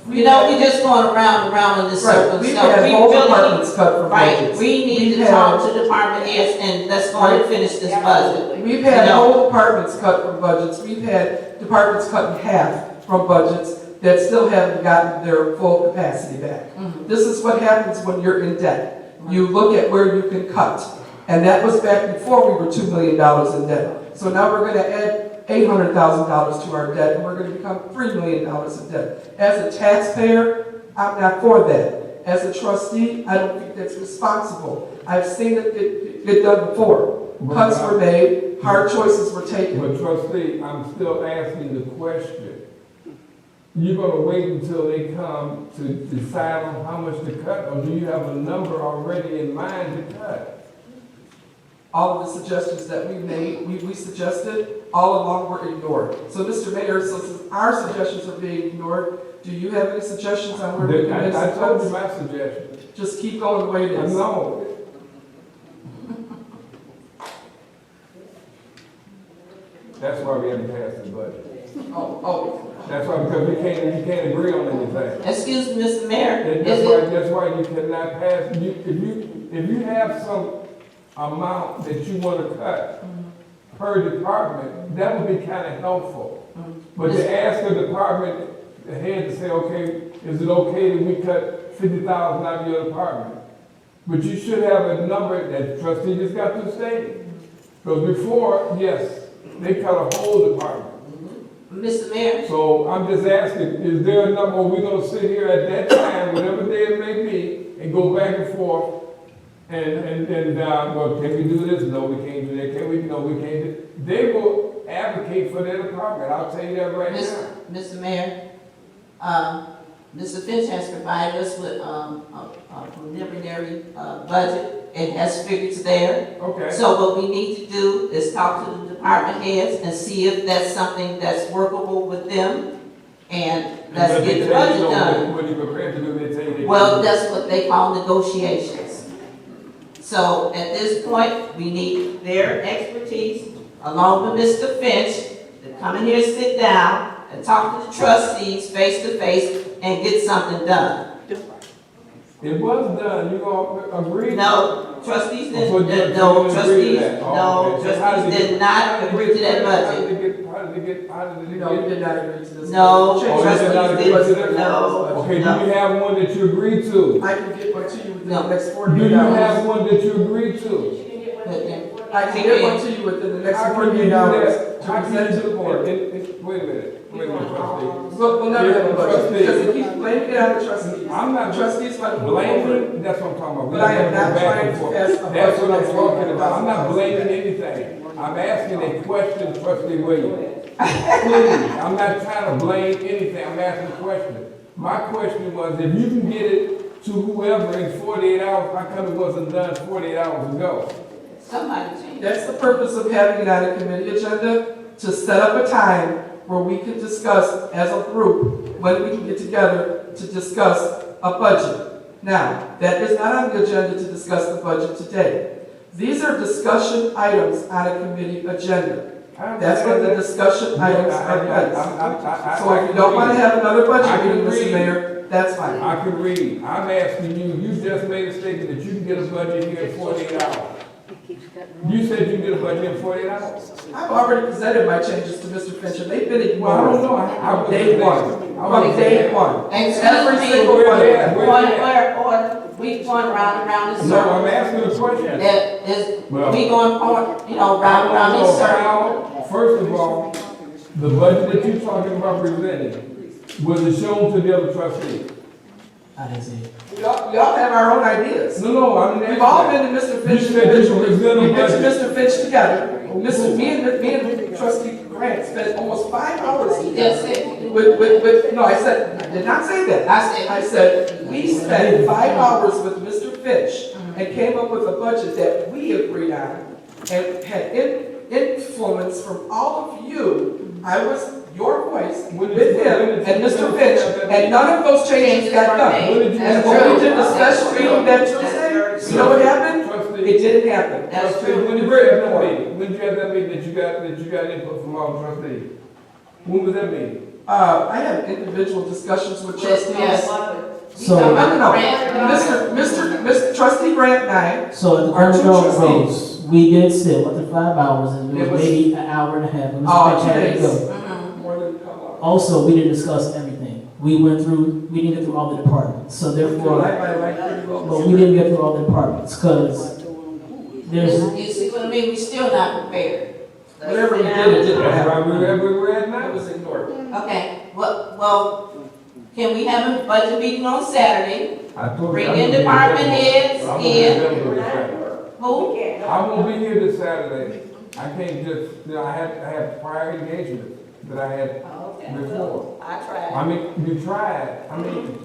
You know, we're just going around and around in this circle. We've So had we whole really departments cut from Right, budgets. we need We've to had- talk to department heads and let's go and finish this budget. We've had You know- whole departments cut from budgets, we've had departments cut in half from budgets that still haven't gotten their full capacity back. Mhm. This is what happens when you're in debt. You look at where you can cut, and that was back before we were $2 million in debt. So now we're gonna add $800,000 to our debt, and we're gonna become $3 million in debt. As a taxpayer, I'm not for that. As a trustee, I don't think that's responsible. I've seen it get done before. Cuts were made, hard choices were taken. But trustee, I'm still asking the question. You're gonna wait until they come to decide on how much to cut, or do you have a number already in mind to cut? All of the suggestions that we made, we suggested, all along were ignored. So, Mr. Mayor, since our suggestions are being ignored, do you have any suggestions on where we can make I some told you cuts? my suggestion. Just keep going the way it is. No. That's why we haven't passed the budget. Oh, That's why, because you can't agree on anything. Excuse me, Mr. Mayor, That's why you cannot pass, if you have some amount that you want to cut per department, that would be kind of helpful. But to ask the department head to say, okay, is it okay that we cut 50,000 out of your department? But you should have a number that the trustee just got to say. Because before, yes, they cut a whole department. Mr. Mayor, So I'm just asking, is there a number, we're gonna sit here at that time, whatever day it may be, and go back and forth, well, can we do this? No, we can't do that. Can we? No, we can't do. They will advocate for their department. I'll tell you that right now. Mr. Mayor, Mr. Finch has provided us with a preliminary budget. It has figures there. Okay. So what we need to do is talk to the department heads and see if that's something that's workable with them. And let's But they get the tell you, budget done. When you're prepared to do, they tell you. they Well, can't. that's what they call negotiations. So at this point, we need their expertise, along with Mr. Finch, to come in here, sit down, and talk to the trustees face to face and get something done. It was done, you all agreed? No, trustees So you didn't, didn't no, agree to trustees, that? Oh, no, okay. So how trustees it did not get- agree to that budget. How did it get? No, we did not agree to this. No, Oh, you did not trustees agree didn't, to that? no, Okay, do no. you have one that you agreed to? I can get one to you within No. the next Do 48 you hours. have one that you agreed to? I can get one to you within the next How can you 48 do hours that? to How can present you to the do- board. Wait a minute, trustee. We'll never have a budget, Trustee. because it keeps blaming it on the trustees. I'm not Trustees want to move over. blaming, that's what I'm talking about. But I am We not go back trying and to forth. pass a budget That's what I'm that's talking about. I'm not $1,000. blaming anything. I'm asking a question, trustee Williams. Please, I'm not trying to blame anything. I'm asking a question. My question was, if you can get it to whoever in 48 hours, how come it wasn't done 48 hours ago? Somebody changed. That's the purpose of having it on a committee agenda, to set up a time where we can discuss as a group, when we can get together to discuss a budget. Now, that is not on the agenda to discuss the budget today. These are discussion items on a committee agenda. That's what the discussion items are placed. So if you don't want to have another budget meeting, Mr. Mayor, that's fine. I can read. I'm asking you, you just made a statement that you can get a budget here in 48 hours. You said you can get a budget in 48 hours. I've already presented my changes to Mr. Finch, and they've been Well, I don't ignored. know. I From day one. From day one. Excuse Every me, single one. or we going round and round in No, I'm circles. asking a question. That is, Well- we going on, round and round in circles. How, first of all, the budget that you're talking about presenting, was it shown to the other trustees? I didn't see it. We all have our own ideas. No, I didn't ask We've all that. been to Mr. Finch You said you individually. present a We've been to budget. Mr. Finch together. Me and trustee Grant spent almost 5 hours He together. just said, No, I did not say that. I said, we spent 5 hours with Mr. Finch and came up with a budget that we agreed on and had influence from all of you. I was your voice with him and Mr. Finch, and none of those changes got done. And when we did the special meeting that Tuesday, you know what happened? It didn't happen. That's Trustee, true. when did you have that meeting? When did you have that meeting that you got input from all trustees? When was that meeting? I have individual discussions with trustees. Yes. So- No. Mr. Trustee Grant and I, So at the Our two current trustees. goes, we did sit within 5 hours, and it It was was- maybe an hour and a half. It was Oh, had 2 to days. go. more than a couple hours. Also, we didn't discuss everything. We didn't get through all the departments, so therefore, but we didn't get through all the departments, because there's, you see what I mean, we still not prepared. Whatever we did, it didn't That's happen. why we're at now. That was ignored. Okay, well, can we have a budget meeting on Saturday? I told you Bring I'm in gonna be department available. heads I'm gonna be in. available this Saturday. Who? I won't be here this Saturday. I can't just, I have prior engagements that I had Okay, before. I tried. I mean, you tried. I mean,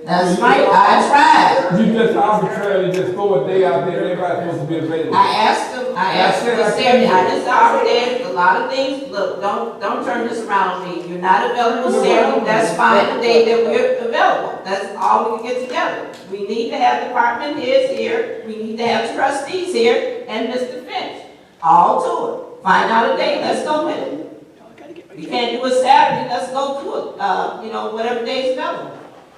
That's right, I tried. you just arbitrarily just throw a day out there and everybody's supposed to be available. I asked them Saturday, I just offered a lot of things, look, don't turn this around on me. You're not available Saturday, that's fine, the day that we're available. That's all we can get together. We need to have department heads here, we need to have trustees here, and Mr. Finch. All to it. Find out a day, let's go with it. We can't do it Saturday, let's go to it, whatever day is available.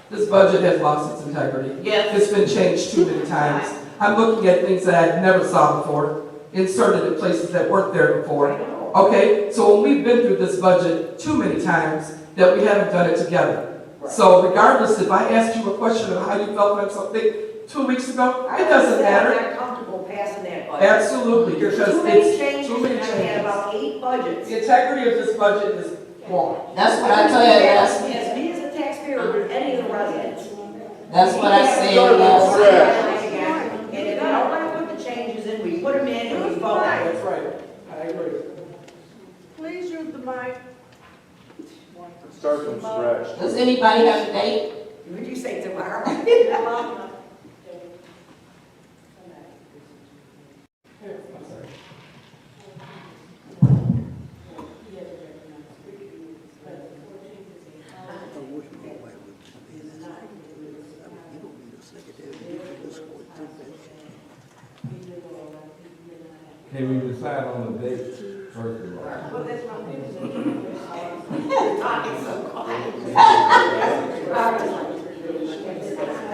This budget has lost its integrity. Yes. It's been changed too many times. I'm looking at things that I've never saw before, inserted in places that weren't there before. Okay, so when we've been through this budget too many times, that we haven't done it together. So regardless, if I asked you a question of how you felt about something 2 weeks ago, it doesn't matter. I'm not comfortable passing that budget. Absolutely, There's because too many it's changes, too many and I've had changes. about 8 budgets. The integrity of this budget is gone. That's what I told you last week. As me as a taxpayer, or any of the residents. That's what I said last week. And if you don't want to put the changes in, we put them in and we vote on it. That's right. I agree. Please use the mic. Start from scratch. Does anybody have a date? Would you say tomorrow? Can we decide on the date first of all. Well, that's my business. Talking so quiet.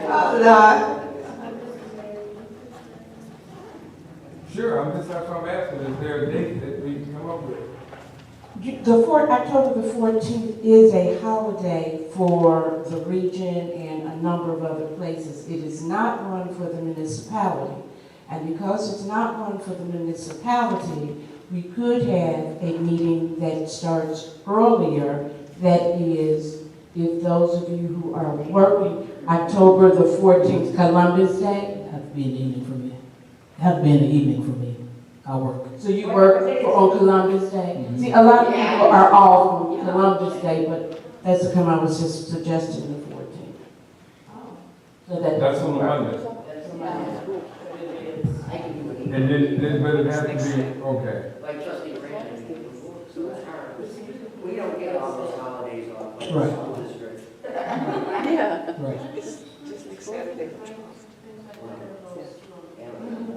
Oh, Lord. Sure, that's what I'm asking, is there a date that we can come up with? October the 14th is a holiday for the region and a number of other places. It is not one for the municipality. And because it's not one for the municipality, we could have a meeting that starts earlier. That is, if those of you who are working, October the 14th, Columbus Day. It have to be in the evening for me. It have to be in the evening for me. I work. So you work on Columbus Day? See, a lot of people are off on Columbus Day, but that's the time I was just suggesting the 14th. So That's on a Monday. I can do it. And then, but it has to be, okay. Like trustee Brandon, so it's hard. We don't get all those holidays off like the Right. school district. Yeah. Right.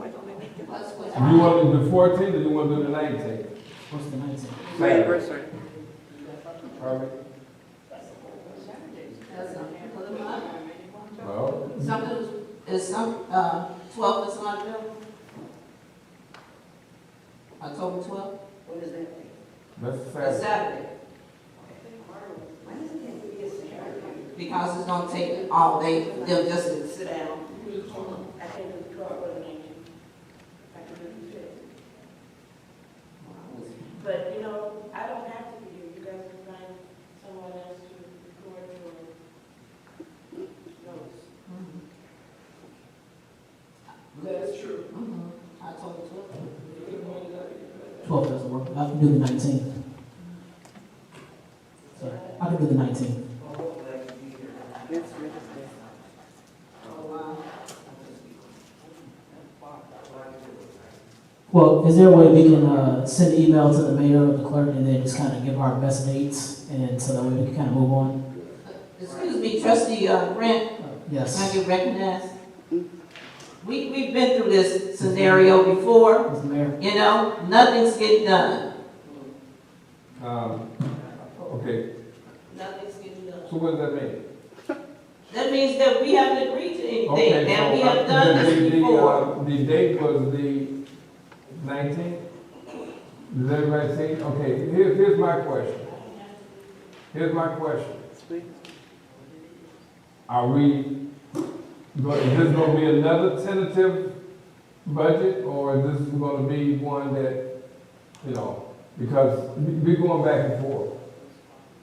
You want to do the 14th or you want to do the 19th? What's the 19th? Saturday. Pardon me? Well, Something, is some, 12th is not available? October 12th? What does that mean? that's It's Saturday. Saturday, Why does it have to be a Saturday? because it's gonna take all day for them just to sit down. I can do 12 or the 19th. I can do the 5th. But, you know, I don't have to be here. You guys can find someone else to record your notes. That's true. October 12th. 12th doesn't work. I can do the 19th. Sorry. I can do the 19th. Well, is there a way we can send an email to the mayor or the clerk and then just kind of give our best dates and so that way we can kind of move on? Excuse me, trustee Grant, can I Yes. get recognized? We've been through this scenario before, Mr. Mayor? you know, nothing's getting done. Okay, Nothing's getting done. so what does that mean? That means that we haven't agreed to anything, Okay, and we so, have done this before. the date was the 19th? Does everybody see? Okay, here's my question. Here's my question. Are we, is this gonna be another tentative budget, or is this gonna be one that, you know, because we're going back and forth.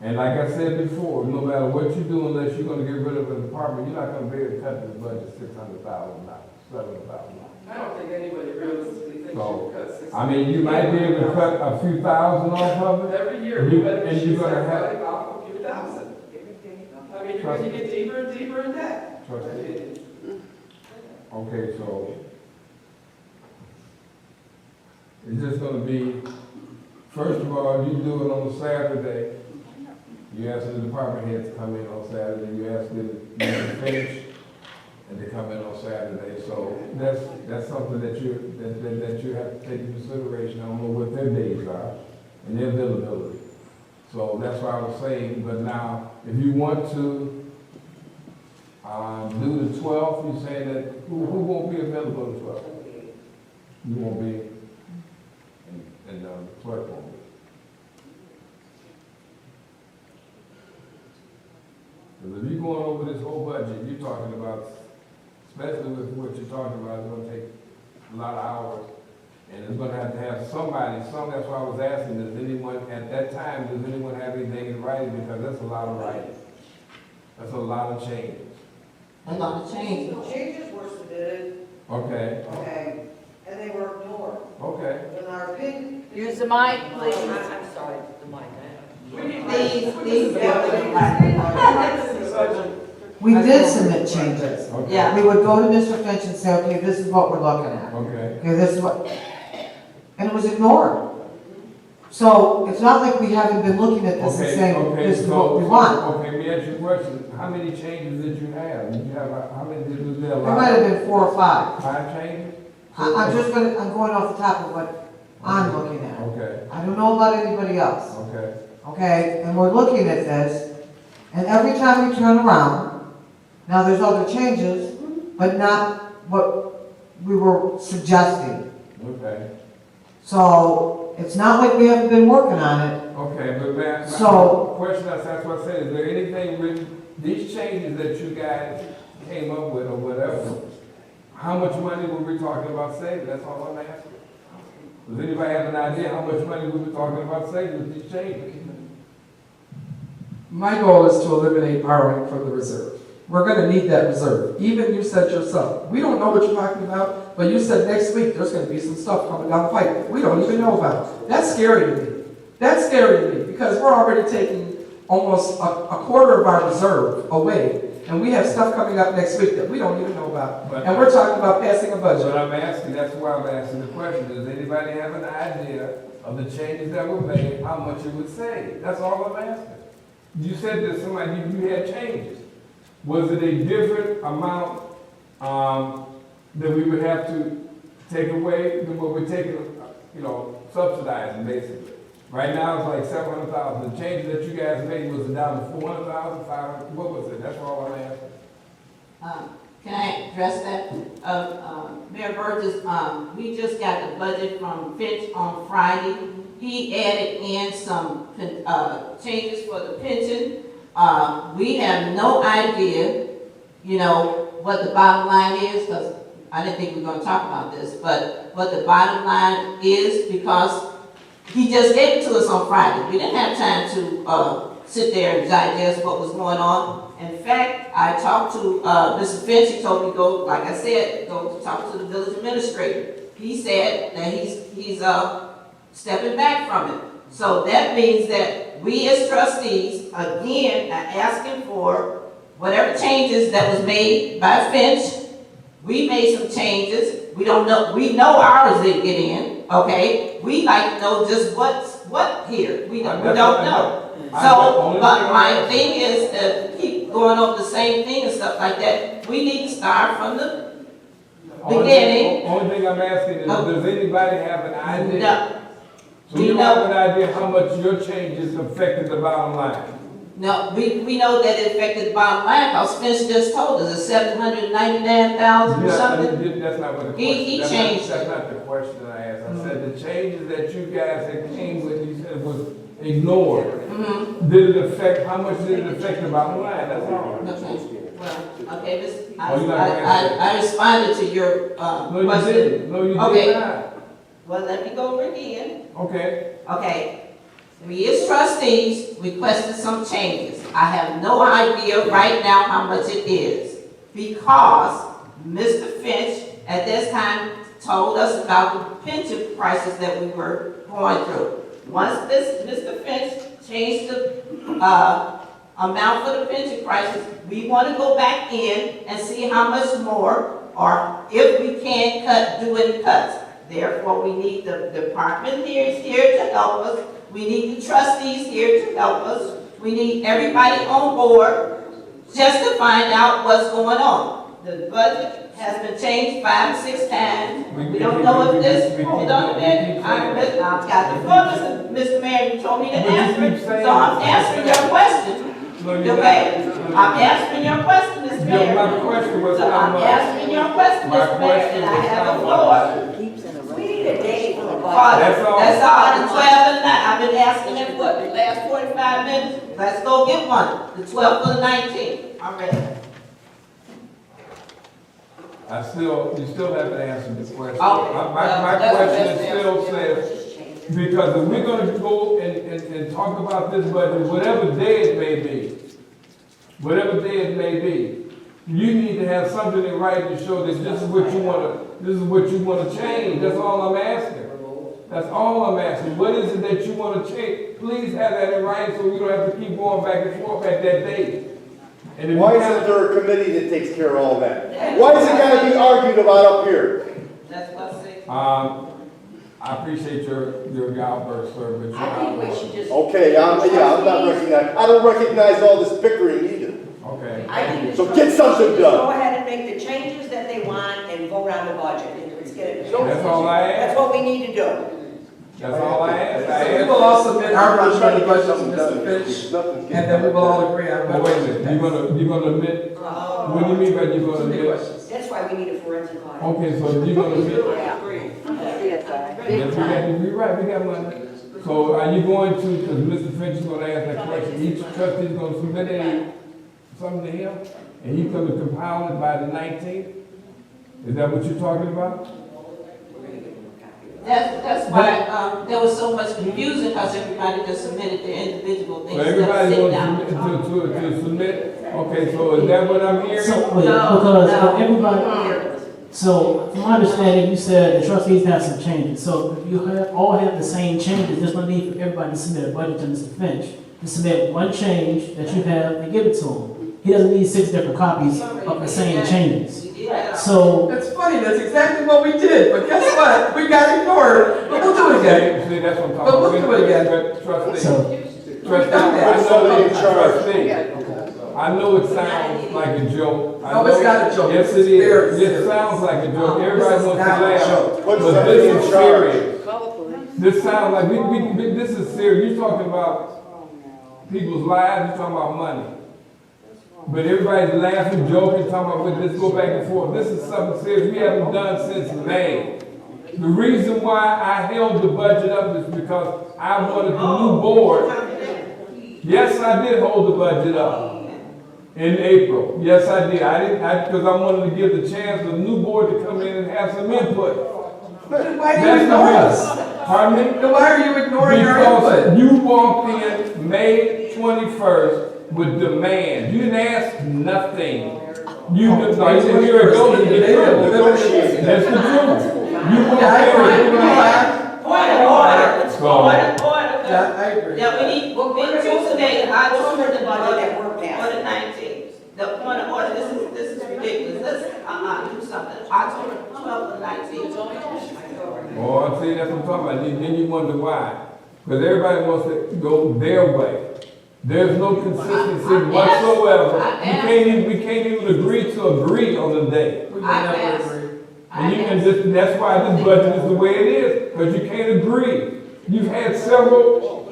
And like I said before, no matter what you do, unless you're gonna get rid of a department, you're not gonna be able to cut this budget $600,000, $700,000. I don't think anybody realistically thinks you So, can cut 600. I mean, you might be able to cut a few thousand off of it. Every year, And you you- better and you're gonna have- cutting off a few thousand. I mean, you're gonna get deeper and deeper in debt. Trustee. Okay, so it's just gonna be, first of all, you do it on a Saturday. You ask the department head to come in on Saturday, you ask them to finish and they come in on Saturday. So that's something that you have to take into consideration. I don't know what their days are and their availability. So that's why I was saying, but now, if you want to do the 12th, you're saying that, who won't be available the 12th? You won't be, and the clerk won't be. Because if you're going over this whole budget, you're talking about, especially with what you're talking about, it's gonna take a lot of hours. And it's gonna have somebody, that's why I was asking, does anyone, at that time, does anyone have anything in writing? Because that's a lot of writing. That's a lot of changes. A lot of change. The changes were submitted, Okay, okay, and they were ignored. okay. In our opinion. Use the mic, please. I'm sorry, the mic. We did submit changes. Okay. Yeah. We would go to Mr. Finch and say, okay, this is what we're looking at. Okay. Okay, this is what, and it was ignored. So it's not like we haven't been looking at this and saying, this is what we want. Okay, let me ask you a question. How many changes did you have? Did you have, how many, did you have? It might have been 4 or 5. 5 changes? I'm going off the top of what I'm looking at. Okay, I don't know about anybody else, okay. okay? And we're looking at this, and every time we turn around, now there's other changes, but not what we were suggesting. Okay, So it's not like we haven't been working on it. okay, but man, So- my question, that's what I said, is there anything with these changes that you guys came up with or whatever? How much money were we talking about saving? That's all I'm asking. Does anybody have an idea how much money we were talking about saving with these changes? My goal is to eliminate borrowing from the reserve. We're gonna need that reserve. Even you said yourself, we don't know what you're talking about, but you said next week there's gonna be some stuff coming down the pipe that we don't even know about. That's scary to me. That's scary to me because we're already taking almost a quarter of our reserve away. And we have stuff coming up next week that we don't even know about. And we're talking about passing a budget. But I'm asking, that's why I'm asking the question, does anybody have an idea of the changes that were made, how much it would save? That's all I'm asking. You said that somebody, you had changes. Was it a different amount, that we would have to take away than what we're taking, subsidizing basically? Right now, it's like 700,000. The changes that you guys made was down to 400,000, 500, what was it? That's all I'm asking. Can I address that? Mayor Burgess, we just got the budget from Finch on Friday. He added in some changes for the pension. We have no idea, what the bottom line is, because I didn't think we were going to talk about this, but what the bottom line is, because he just gave it to us on Friday. We didn't have time to sit there and digest what was going on. In fact, I talked to Mr. Finch. He told me to go, like I said, go to talk to the village administrator. He said that he's stepping back from it. So that means that we as trustees, again, are asking for whatever changes that was made by Finch. We made some changes. We don't know, we know ours didn't get in, okay? We like to know just what here. We don't know. So, but my thing is to keep going over the same thing and stuff like that. We need to start from the beginning. Only thing I'm asking is, does anybody have an idea? No. So you have an idea how much your changes affected the bottom line? No, we know that it affected the bottom line, because Finch just told us it's 799,000 or something. That's not what the question, He changed. That's not the question that I asked. I said the changes that you guys had came with, you said was ignored. Mm-hmm. Did it affect, how much did it affect the bottom line? That's all. Okay, well, okay, Oh, you're not gonna answer I responded to your No, you question. didn't. No, you Okay. did not. Well, let me go over again. Okay. Okay. We as trustees requested some changes. I have no idea right now how much it is, because Mr. Finch at this time told us about the pension prices that we were going through. Once Mr. Finch changed the amount for the pension prices, we want to go back in and see how much more, or if we can do any cuts. Therefore, we need the department here to help us. We need the trustees here to help us. We need everybody on board just to find out what's going on. The budget has been changed 5 or 6 times. We don't know if this, hold on a minute. I've got the floor, Mr. Mayor, you told me to answer, so I'm answering your question. Okay? I'm answering your question, Mr. Mayor. My question was So how I'm much? answering your question, Mr. Mayor, and I have the floor. We need a date for the budget. That's all. That's all, the 12 and 9, I've been asking it for the last 45 minutes. Let's go get one, the 12th or the 19th. I'm ready. You still haven't answered this question. Okay. My That's question the best still answer. says, because if we're gonna go and talk about this budget, whatever day it may be, you need to have something in writing to show that this is what you wanna change. That's all I'm asking. That's all I'm asking. What is it that you wanna change? Please have that in writing so we don't have to keep going back and forth at that date. And if Why you isn't have- there a committee that takes care of all that? Why is it gotta be argued about up here? That's what I say. I appreciate your outburst, sir, but you're I think we out. should just. Okay, I'm not recognizing, I don't recognize all this bickering either. Okay. I think the So get something trustees done. Go ahead and make the changes that they want and vote on the budget. Let's get it. That's all I ask. That's what we need to do. That's all I asked. I So we asked. will all submit our I'm version trying of to the get budget to something Mr. done. Finch, Nothing's getting and then we will all done. agree on Oh, what. wait a minute, you're gonna admit, what do you mean by you're Too gonna many admit? questions. That's why we need a forensic audit. Okay, so you're gonna admit, CSI, big yes, time. you're right, we got money. So are you going to, because Mr. Finch is gonna ask that question, each trustee is gonna submit something to him, and he's gonna compile it by the 19th? Is that what you're talking about? That's why, there was so much confusion, because everybody just submitted their individual things. So instead of everybody's sitting gonna down. submit, to submit? Okay, so is that what I'm hearing? So, wait, No, because no. everybody, so from my understanding, you said the trustees have some changes. So if you all have the same changes, there's no need for everybody to submit a budget to Mr. Finch. To submit one change that you have and give it to him. He doesn't need 6 different copies of the same changes. We did that. So, It's funny, that's exactly what we did, but guess what? We got ignored, but we'll do it again. See, that's what I'm But talking about. we'll do it again. Trustee. so, Trustee, Put somebody in charge. Trustee, I know it sounds like a joke. I No, it's know- not a joke. Yes, it It's very is. It serious. sounds like a joke. This Everybody is wants to not a laugh. joke. Put But somebody this in is charge. serious. Call the police. This sounds like, this is serious. You're talking about people's lives, you're talking about money. But everybody's laughing, joking, talking about, well, let's go back and forth. This is something serious we haven't done since May. The reason why I held the budget up is because I wanted the new board. Yes, I did hold the budget up in April. Yes, I did. Because I wanted to give the chance for the new board to come in and have some input. Then why do you That's the ignore reason. us? Pardon me? Then why are you ignoring our Because input? you walked in May 21st with demands. You didn't ask nothing. You didn't, like, a year ago, you did Negotiate. That's the truth. You walked Yeah, I agree. in. We're gonna laugh. Point of order, So- order. Yeah, I agree. Yeah, we need, we're being today, October the Budget budget that worked for out. the 19th. The point of order, this is ridiculous. Let's, do something. October 12th and 19th. Oh, see, that's what I'm talking about. Then you wonder why. Because everybody wants to go their way. There's no consistency whatsoever. We can't even agree on the day. We will I never asked. agree. That's why this budget is the way it is, because you can't agree. You've had several,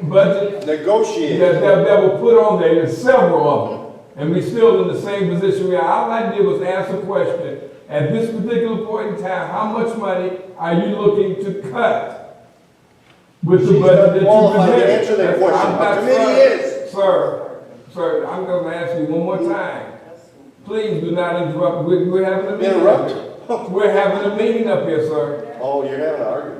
budgets Negotiate. that were put on there, there's several of them. And we still in the same position we are. All I did was ask a question. At this particular point in time, how much money are you looking to cut? With the She's budget not that you qualified to presented? answer that That's- question. I'm not- The committee is. Sir, I'm gonna ask you one more time. Please do not interrupt. We're having a meeting. up Interrupt? here. We're having a meeting up here, sir. Oh, you're having an argument.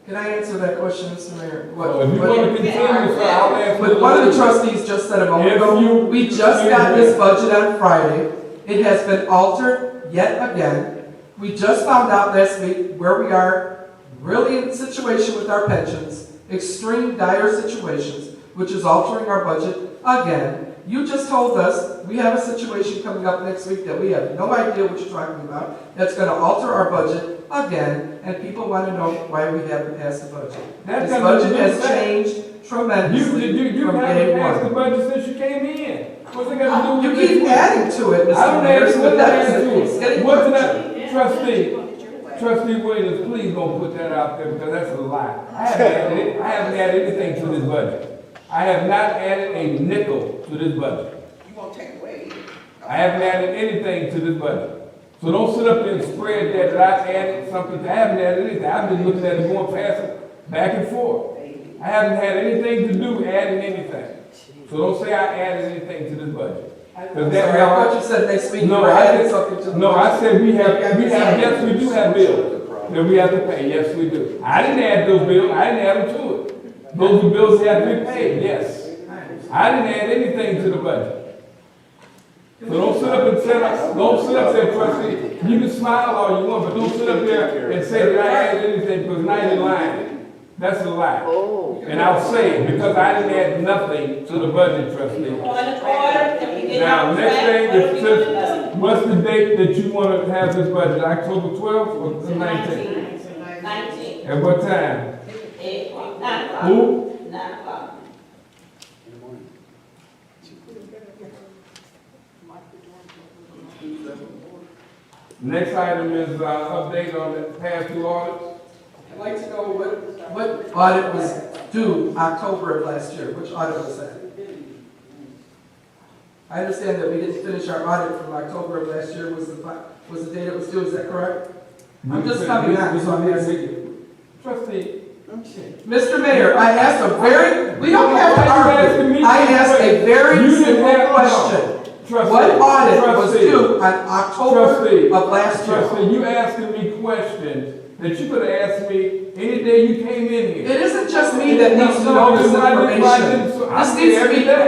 Can I answer that question, Mr. Mayor? So if you want to continue, sir, I'll ask. But one of the trustees just said a moment If ago, you- we just got this budget on Friday. It has been altered yet again. We just found out last week where we are really in a situation with our pensions, extreme dire situations, which is altering our budget again. You just told us we have a situation coming up next week that we have no idea what you're talking about. That's going to alter our budget again, and people want to know why we haven't passed the budget. That's This gonna budget do has that. changed tremendously You from haven't day passed the one. budget since you came in. What's it got to do You with keep this? adding to it, I Mr. don't Mayor, add so what the I add deficit to is it. getting What's worse. that? Trustee Williams, please don't put that out there because that's a lie. I haven't added anything to this budget. I have not added a nickel to this budget. You won't take away. I haven't added anything to this budget. So don't sit up there and spread that I added something. I haven't added anything. I've been looking at it going past it, back and forth. I haven't had anything to do with adding anything. So don't say I added anything to this budget. 'Cause that- Sorry, I thought you said next week you No, were I adding didn't- something to the No, I budget. said yes, we do have bills that we have to pay. Yes, we do. I didn't add those bills. I didn't add them to it. Those are bills that have to be paid, yes. I didn't add anything to the budget. So don't sit up and say, trustee, you can smile all you want, but don't sit up there and say that I added anything because now you're lying. That's a lie. Oh. And I'll say it because I didn't add nothing to the budget, trustee. Point of order, if we get Now, off next track, thing, what are we gonna do? what's the date that you want to have this budget? October 12th or the 19th? 19. At what time? 8 o'clock, 9 o'clock. Who? 9 o'clock. Next item is, update on the past due audits. I'd like to know what audit was due October of last year. Which audit was that? I understand that we didn't finish our audit from October of last year was the date it was due, is that correct? I'm just coming back, so I'm asking you. Trustee, Mr. Mayor, I asked a very, we don't have to argue. I asked a very simple question. What audit was due on October of last year? Trustee, you asking me questions that you could have asked me any day you came in here. It isn't just me that needs to know this information.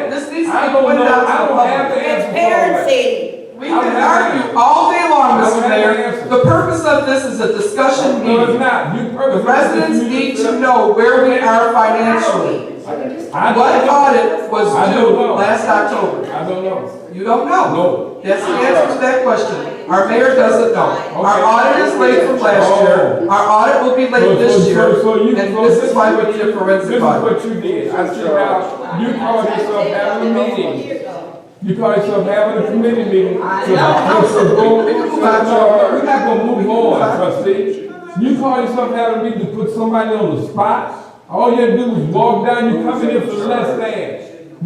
This needs to be pointed out to the public. Transparency. We can argue all day long, Mr. Mayor. The purpose of this is a discussion No, it's meeting. not. The residents need to know where we are financially. I What don't know. audit was I don't due know. last October? I don't know. You don't know? No. That's the answer to that question. Our mayor doesn't know. Our audit is late from last year. Our audit will be late this year. And this is why we need a forensic This is audit. what you did. I said, now, you call yourself having a meeting. You call yourself having a committee meeting. We're not gonna move on, trustee. You call yourself having a meeting to put somebody on the spot. All you have to do is walk down, you come in here for less than.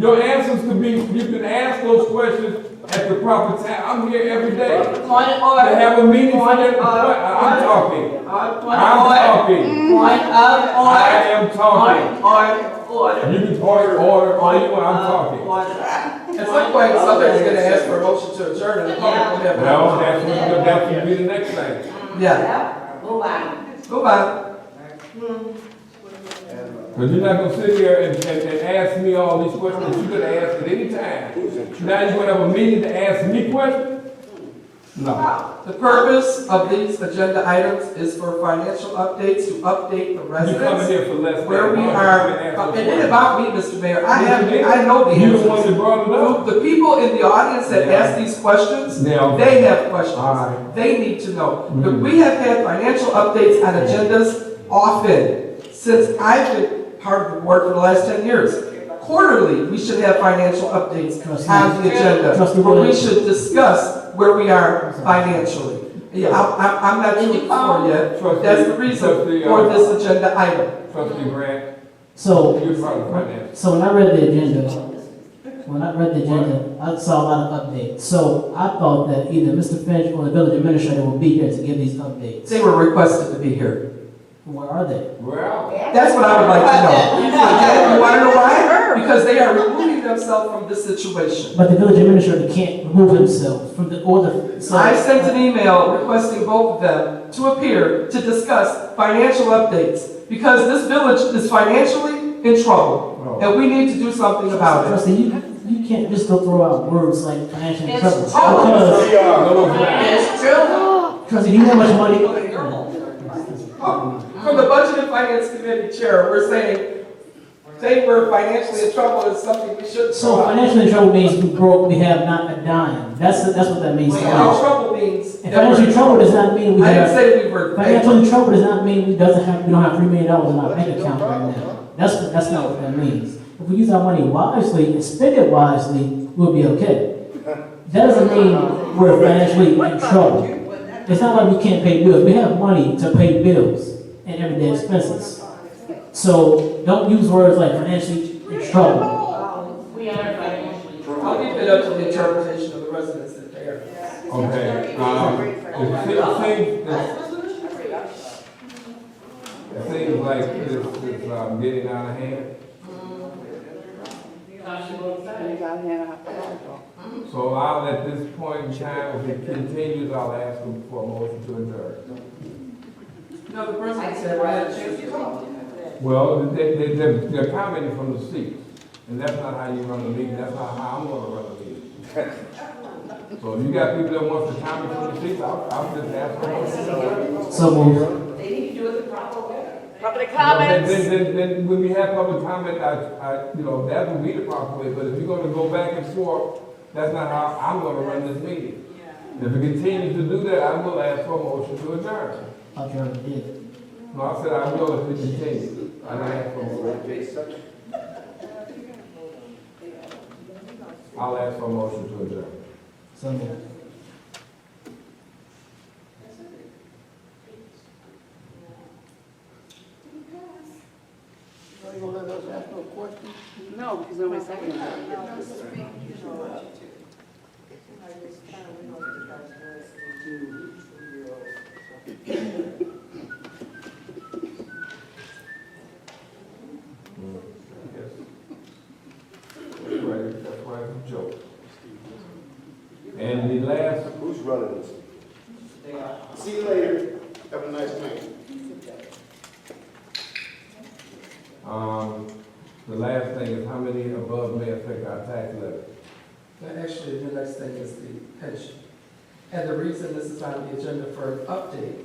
Your answers could be, you can ask those questions at the proper time. I'm here every day. Point of order. To have a meeting for them. I'm talking. I'm talking. I am talking. Order. You can point order all you want, I'm talking. At some point, somebody's gonna ask for a motion to adjourn and the public will have. Well, that would be the next thing. Yeah, Move on. move on. Because you're not gonna sit here and ask me all these questions you could have asked at any time. Now you're gonna have a meeting to ask me questions? No. The purpose of these agenda items is for financial updates, to update the You coming residents here for less than. where we are. It ain't about me, Mr. Mayor. I know the You're the one that answers. brought it up. The people in the audience that ask these questions, Now. they have questions. All right. They need to know. But we have had financial updates on agendas often since I've been part of the board for the last 10 years. Quarterly, we should have financial updates on the agenda. Where we should discuss where we are financially. Yeah, I'm not doing it for yet. That's the reason for this agenda item. Trustee Grant, So, you're part of the finance. so when I read the agenda, I saw a lot of updates. So I thought that either Mr. Finch or the village administrator would be here to give these updates. They were requested to be here. Where are they? Well, That's what I would like to know. You want to know why? Because they are removing themselves from this situation. But the village administrator can't remove himself from the order. So I sent an email requesting both of them to appear to discuss financial updates because this village is financially in trouble and we need to do something about it. Trustee, you can't just go throw out words like financial It's trouble. true. We are. no, it's not. It's true. Trustee, do you know how much money? From the Budget and Finance Committee Chair, we're saying they were financially in trouble is something we shouldn't. So throw out. financially in trouble means we broke, we have not a dime. That's what that means. Financial trouble means. And financial in trouble does not mean we I didn't have, say we were. financial in trouble does not mean we don't have $3 million in our bank account right now. That's not what that means. If we use our money wisely and spend it wisely, we'll be okay. That doesn't mean we're financially in trouble. It's not like we can't pay bills. We have money to pay bills and everyday expenses. So don't use words like financially in trouble. We are financially. I'll leave it up to the interpretation of the residents that they are. Okay, it seems like this is getting out of hand. So I'll, at this point in time, if it continues, I'll ask them for a motion to adjourn. No, the president said, I had a chance to talk. Well, they're commenting from the seats, and that's not how you run the meeting, that's not how I'm gonna run the meeting. So if you got people that want to comment from the seats, I'll just ask them. So move. They need to do it the proper way. Public comments. Then when we have public comment, that would be the proper way, but if you're gonna go back and forth, that's not how I'm gonna run this meeting. If it continues to do that, I will ask for a motion to adjourn. I thought you already did. No, I said I will if it continues. I didn't ask for a motion. I'll ask for a motion to adjourn. So moved. this term, we're going to try to do 2-year-olds. That's right, it's a joke. And the last, Who's running this? They are. See you later. Have a nice night. the last thing is how many above may affect our tax levy? Actually, the next thing is the pension. And the reason this is on the agenda for an update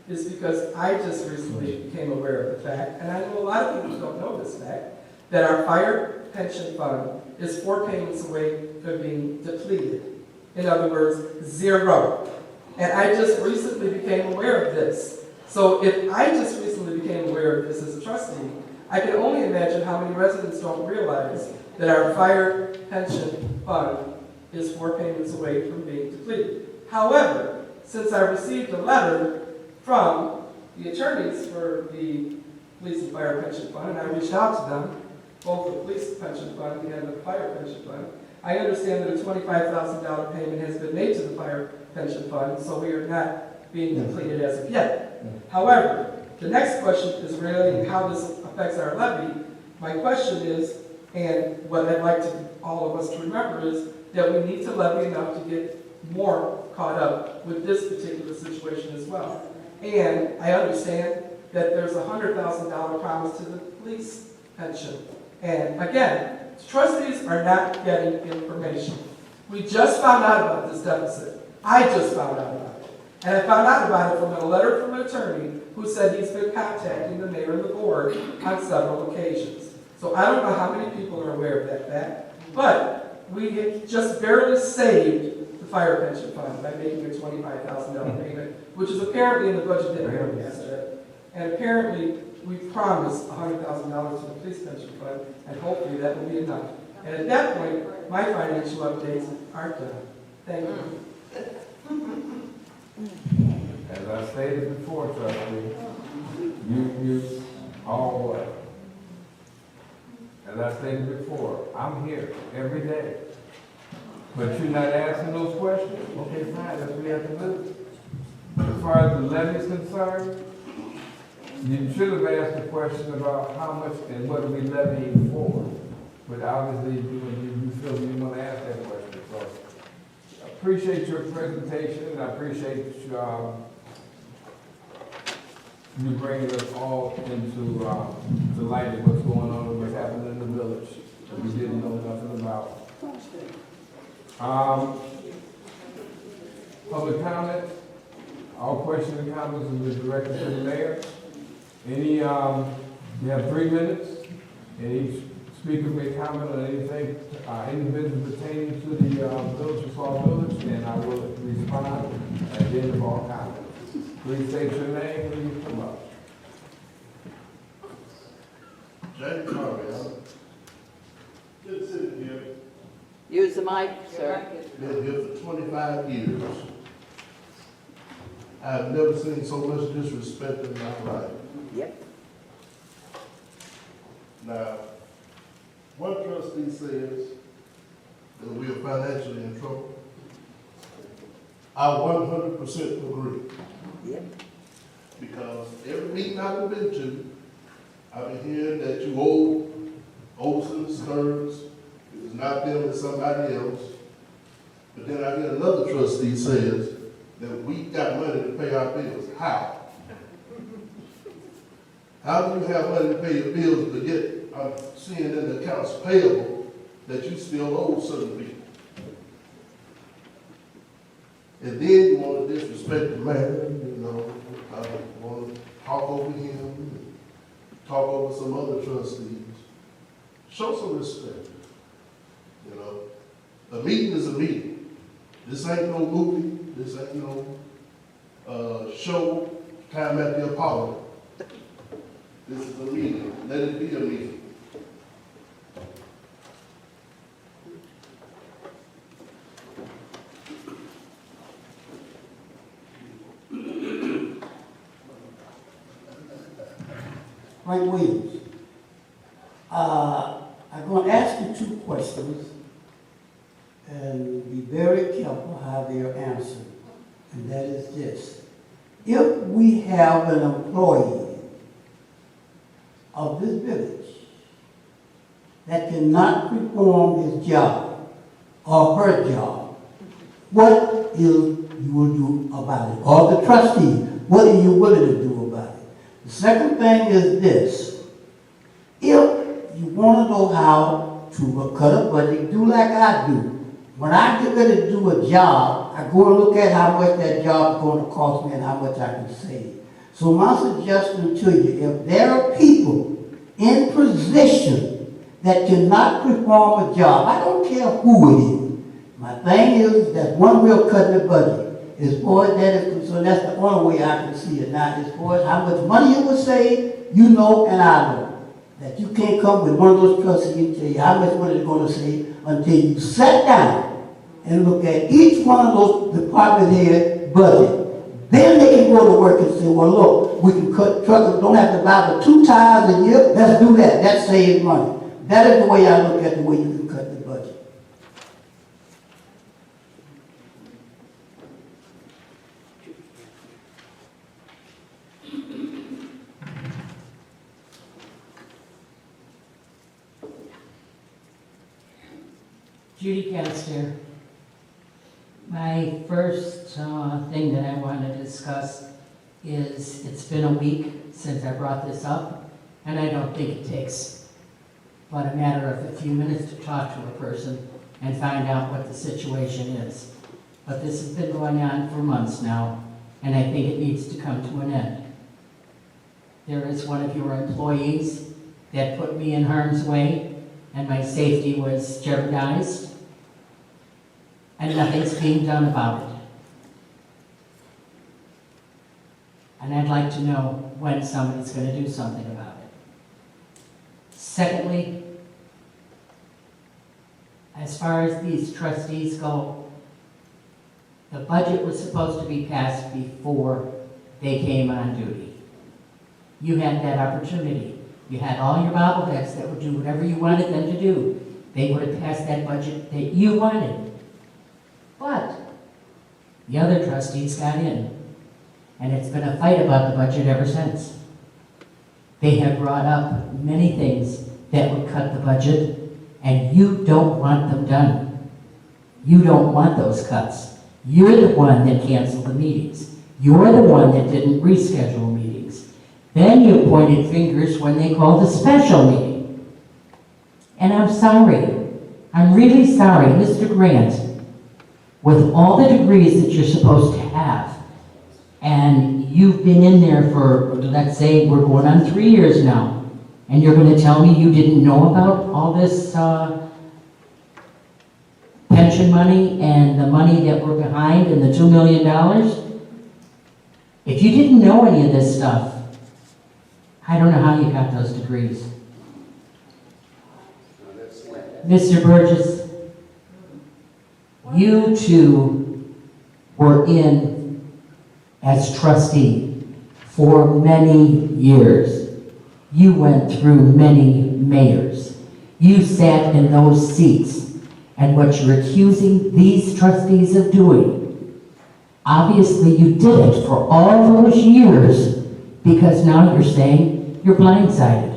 is because I just recently became aware of the fact, and I know a lot of people don't know this fact, that our fire pension fund is 4 payments away from being depleted. In other words, 0. And I just recently became aware of this. So if I just recently became aware of this as a trustee, I can only imagine how many residents don't realize that our fire pension fund is 4 payments away from being depleted. However, since I received a letter from the attorneys for the police and fire pension fund, and I reached out to them, both the police pension fund and the fire pension fund, I understand that a $25,000 payment has been made to the fire pension fund, so we are not being depleted as of yet. However, the next question is really how this affects our levy. My question is, and what I'd like all of us to remember is that we need to levy enough to get more caught up with this particular situation as well. And I understand that there's a $100,000 promise to the police pension. And again, trustees are not getting information. We just found out about this deficit. I just found out about it. And I found out about it from a letter from an attorney who said he's been contacting the mayor and the board on several occasions. So I don't know how many people are aware of that fact, but we just barely saved the fire pension fund by making a $25,000 payment, which is apparently in the budget that we yesterday. And apparently, we promised $100,000 to the police pension fund, and hopefully that will be enough. And at that point, my financial updates are done. Thank you. As I stated before, trustee, you all what? As I stated before, I'm here every day. But you're not asking those questions? Okay, fine, that's what we have to do. As far as the levy is concerned, you should have asked a question about how much and what are we levying for. But obviously, you feel you want to ask that question. So, I appreciate your presentation, and I appreciate you bringing us all into the light of what's going on and what's happening in the village that we didn't know nothing about. Public comment. All questions and comments will be directed to the mayor. You have 3 minutes, and each speaker may comment on anything, any business pertaining to the village of Sauk Village, and I will respond at the end of all comments. Please state your name when you come up. James Carville. Good sitting here. Use the mic, sir. Been here for 25 years. I've never seen so much disrespect in my life. Yep. Now, one trustee says that we are financially in trouble. I 100% agree. Yep. Because every meeting I've been to, I've been hearing that you owe Olsen, Stearns, it was not them, it's somebody else. But then I hear another trustee says that we got money to pay our bills. How? How do you have money to pay your bills, but yet I'm seeing in the accounts payable that you still owe certain people? And then you want to disrespect the man, you know, want to talk over him, talk over some other trustees. Show some respect, you know. A meeting is a meeting. This ain't no movie, this ain't no show, time at the Apollo. This is a meeting. Let it be a meeting. Frank Williams. I'm going to ask you 2 questions, and be very careful how have their answer, and that is this. If we have an employee of this village that cannot perform his job or her job, what is you will do about it? Or the trustee, what are you willing to do about it? The second thing is this. If you want to know how to cut a budget, do like I do. When I get ready to do a job, I go and look at how much that job is going to cost me and how much I can save. So my suggestion to you, if there are people in position that cannot perform a job, I don't care who it is. My thing is that one way of cutting the budget. As far as that is concerned, that's the only way I can see it. Now, as far as how much money it would save, you know and I know that you can't come with one of those trustees and tell you how much money it's going to save until you sit down and look at each one of those department head budget. Then they can go to work and say, well, look, we can cut truckers, don't have to buy but 2 tires a year. Let's do that. That saves money. That is the way I look at the way you can cut the budget. Judy Caster. My first thing that I want to discuss is it's been a week since I brought this up, and I don't think it takes but a matter of a few minutes to talk to a person and find out what the situation is. But this has been going on for months now, and I think it needs to come to an end. There is one of your employees that put me in harm's way, and my safety was jeopardized, and nothing's being done about it. And I'd like to know when somebody's going to do something about it. Secondly, as far as these trustees go, the budget was supposed to be passed before they came on duty. You had that opportunity. You had all your bobbleheads that would do whatever you wanted them to do. They would have passed that budget that you wanted. But the other trustees got in, and it's been a fight about the budget ever since. They have brought up many things that would cut the budget, and you don't want them done. You don't want those cuts. You're the one that canceled the meetings. You're the one that didn't reschedule meetings. Then you pointed fingers when they called a special meeting. And I'm sorry. I'm really sorry, Mr. Grant. With all the degrees that you're supposed to have, and you've been in there for, let's say, we're going on 3 years now, and you're going to tell me you didn't know about all this pension money and the money that we're behind and the $2 million? If you didn't know any of this stuff, I don't know how you got those degrees. Mr. Burgess, you two were in as trustee for many years. You went through many mayors. You sat in those seats. And what you're accusing these trustees of doing, obviously you did it for all those years because now you're saying you're blindsided.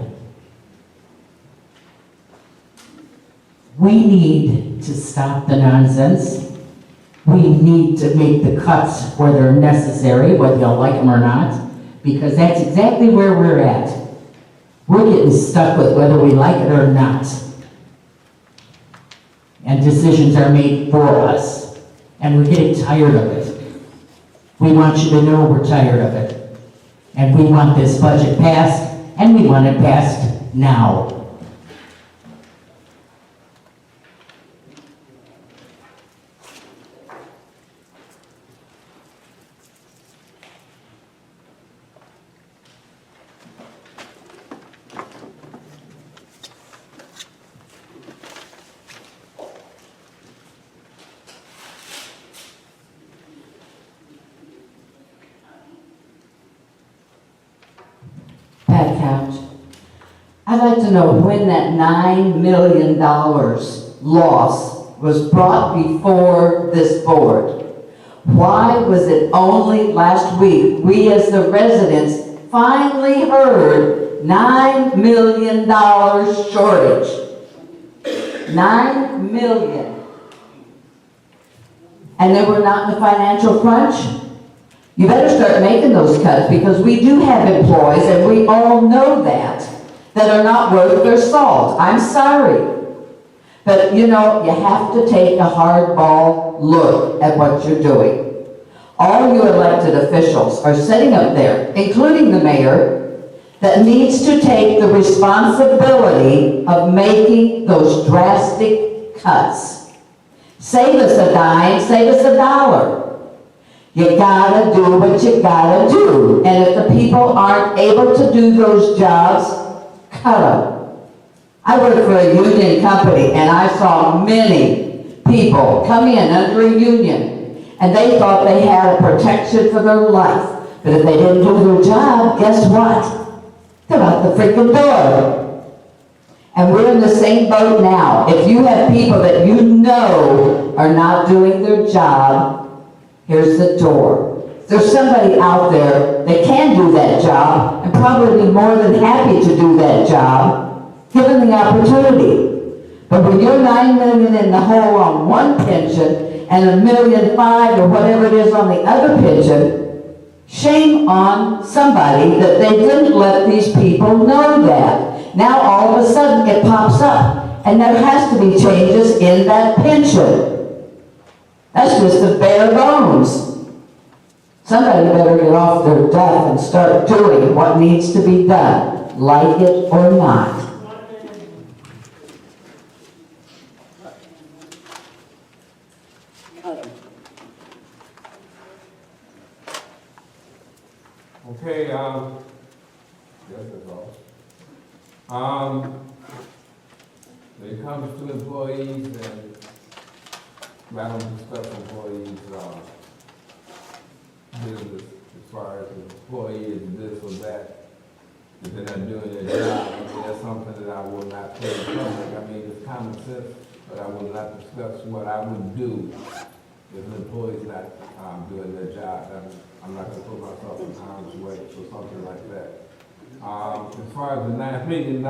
We need to stop the nonsense. We need to make the cuts where they're necessary, whether you like them or not, because that's exactly where we're at. We're getting stuck with whether we like it or not. And decisions are made for us. And we're getting tired of it. We want you to know we're tired of it. And we want this budget passed, and we want it passed now. Count. I'd like to know when that $9 million loss was brought before this board. Why was it only last week we as the residents finally heard $9 million shortage? $9 million. And then we're not in a financial crunch? You better start making those cuts, because we do have employees, and we all know that are not worth their salt. I'm sorry. But you know, you have to take a hardball look at what you're doing. All you elected officials are sitting up there, including the mayor, that needs to take the responsibility of making those drastic cuts. Save us a dime, save us a dollar. You gotta do what you gotta do. And if the people aren't able to do those jobs, cut them. I worked for a union company, and I saw many people come in under a union, and they thought they had a protection for their life. But if they didn't do their job, guess what? They're out the freaking door. And we're in the same boat now. If you have people that you know are not doing their job, here's the door. There's somebody out there that can do that job and probably be more than happy to do that job, given the opportunity. But when you're $9 million in the hole on one pension and $1.5 million or whatever it is on the other pension, shame on somebody that they didn't let these people know that. Now all of a sudden it pops up, and there has to be changes in that pension. That's just the bare bones. Somebody better get off their duff and start doing what needs to be done, like it or not. Okay, yes, that's all. When it comes to employees, and I don't discuss employees, business as far as the employee is this or that, if they're not doing their job. I mean, that's something that I will not play in public. I mean, it's common sense, but I will not discuss what I would do if an employee's not doing their job. I'm not going to put myself in harm's way for something like that. As far as the $9 million,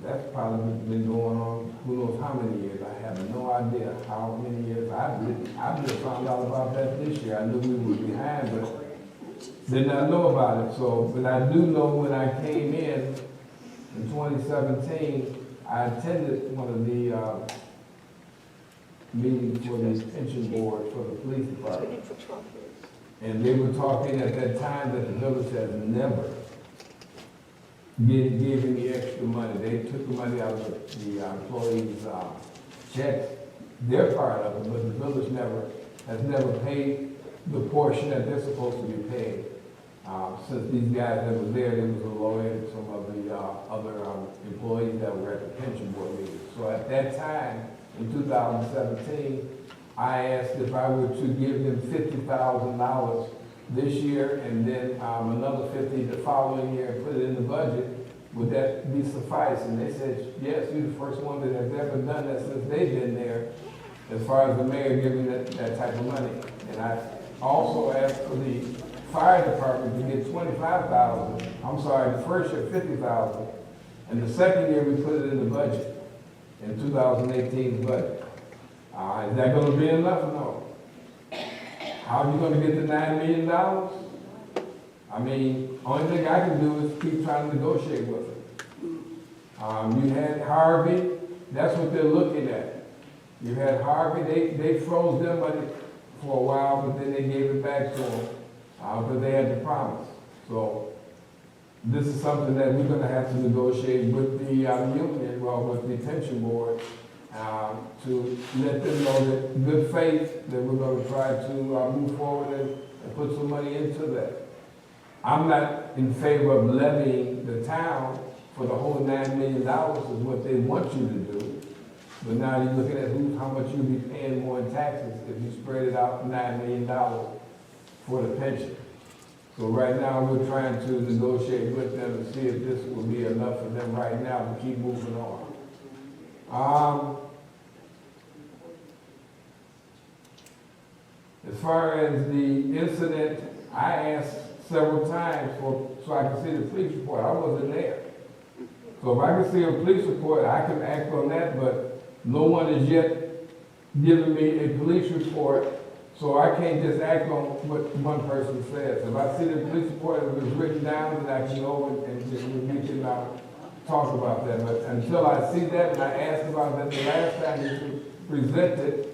that's probably been going on who knows how many years. I have no idea how many years. I just found out about that this year. I knew we were behind, but did not know about it. So, but I do know when I came in 2017, I attended one of the meetings for the pension board for the police department. And they were talking at that time that the village has never gave any extra money. They took the money out of the employees' checks, their part of it, but the village has never paid the portion that they're supposed to be paid. Since these guys that were there was a lawyer and some of the other employees that were at the pension board meeting. So at that time, in 2017, I asked if I were to give them $50,000 this year and then another $50,000 the following year and put it in the budget, would that be suffice? And they said, yes, you're the first one that has ever done that since they've been there, as far as the mayor giving that type of money. And I also asked for the fire department to get $25,000. I'm sorry, the first year $50,000, and the second year we put it in the budget, in 2018's budget. Is that going to be enough? No. How are you going to get the $9 million? I mean, only thing I can do is keep trying to negotiate with them. You had Harvey, that's what they're looking at. You had Harvey, they froze their money for a while, but then they gave it back to them because they had the promise. So this is something that we're going to have to negotiate with the union, well, with the pension board, to let them know that good faith that we're going to try to move forward and put some money into that. I'm not in favor of levying the town for the whole $9 million is what they want you to do. But now you're looking at how much you'll be paying more in taxes if you spread it out $9 million for the pension. So right now we're trying to negotiate with them to see if this will be enough for them right now to keep moving on. As far as the incident, I asked several times so I could see the police report. I wasn't there. So if I can see a police report, I can act on that, but no one has yet given me a police report, so I can't just act on what one person says. If I see the police report, it was written down, then I can go and we can talk about that. But until I see that, and I asked about that the last time you presented,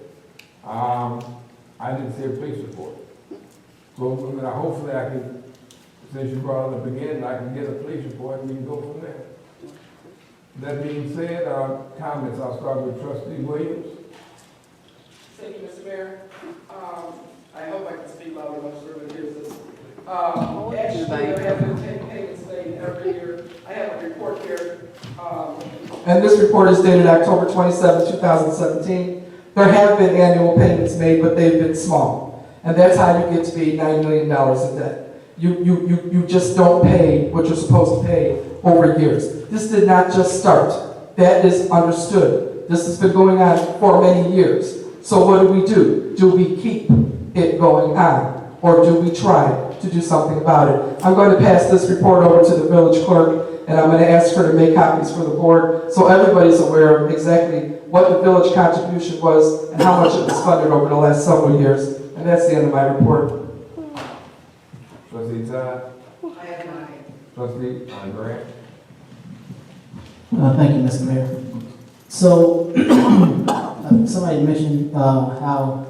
I didn't see a police report. So hopefully I can, since you brought it up again, I can get a police report and we can go from there. That being said, comments, I'll start with Trustee Williams. Thank you, Mr. Mayor. I hope I can speak loud enough so everyone hears this. Actually, there have been payments made every year. I have a report here. And this report is dated October 27, 2017. There have been annual payments made, but they've been small. And that's how you get to be $9 million in debt. You just don't pay what you're supposed to pay over years. This did not just start. That is understood. This has been going on for many years. So what do? Do we keep it going on? Or do we try to do something about it? I'm going to pass this report over to the village clerk, and I'm going to ask her to make copies for the board so everybody's aware of exactly what the village contribution was and how much it was funded over the last several years. And that's the end of my report. Trustee Todd. I have mine. Trustee Grant. Thank you, Mr. Mayor. So, somebody mentioned how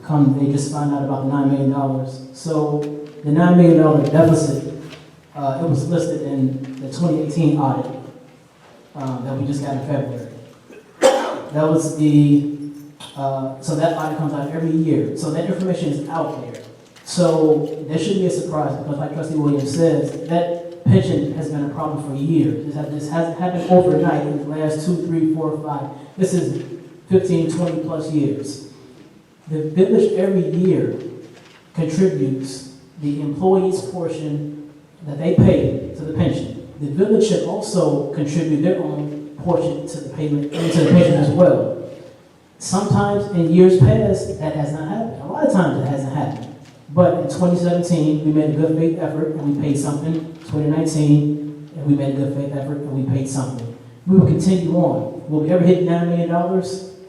come they just found out about the $9 million. So, the $9 million deficit, it was listed in the 2018 audit that we just got in February. That was so that audit comes out every year. So that information is out there. So there shouldn't be a surprise because like Trustee Williams says, that pension has been a problem for years. This hasn't happened overnight in the last 2, 3, 4, 5. This is 15, 20 plus years. The village every year contributes the employees' portion that they pay to the pension. The village should also contribute their own portion to the payment, to the pension as well. Sometimes in years past, that has not happened. A lot of times it hasn't happened. But in 2017, we made a good faith effort and we paid something. 2019, and we made a good faith effort and we paid something. We will continue on. Will we ever hit $9 million?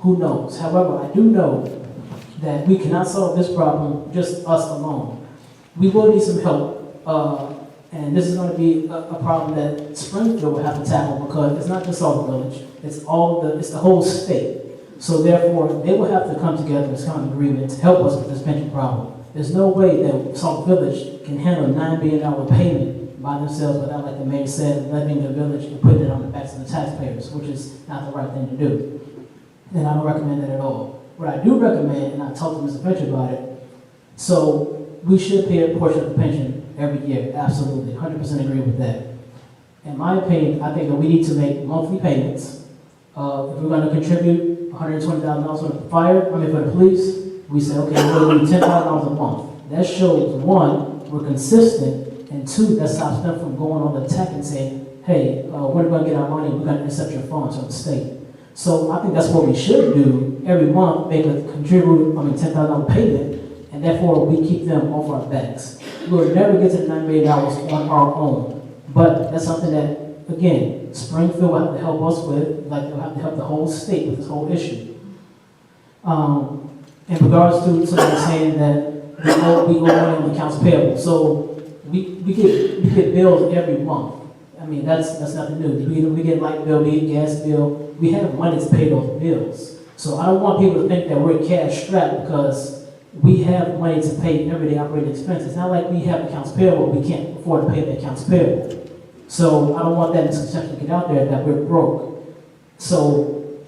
Who knows? However, I do know that we cannot solve this problem just us alone. We will need some help, and this is going to be a problem that Springfield will have to tackle because it's not just all the village, it's the whole state. So therefore, they will have to come together in some agreement to help us with this pension problem. There's no way that Sauk Village can handle a $9 billion payment by themselves without, like the mayor said, levying the village and putting it on the backs of the taxpayers, which is not the right thing to do. And I don't recommend that at all. What I do recommend, and I talked to Mr. Finch about it, so we should pay a portion of the pension every year, absolutely, 100% agree with that. In my opinion, I think that we need to make monthly payments. If we're going to contribute $120,000 for the fire, for the police, we say, okay, we're going to do $10,000 a month. That shows, one, we're consistent, and two, that stops them from going on the tech and saying, hey, when are we going to get our money? We're going to intercept your funds from the state. So I think that's what we should do every month, make a $10,000 payment, and therefore we keep them off our backs. We'll never get to the $9 million on our own, but that's something that, again, Springfield will have to help us with, like they'll have to help the whole state with this whole issue. In regards to somebody saying that we owe money on accounts payable, so we get bills every month. I mean, that's nothing new. We get light bill, we get gas bill. We have money to pay those bills. So I don't want people to think that we're cash strapped because we have money to pay everyday operating expenses. It's not like we have accounts payable, we can't afford to pay the accounts payable. So I don't want that misconception to get out there that we're broke. So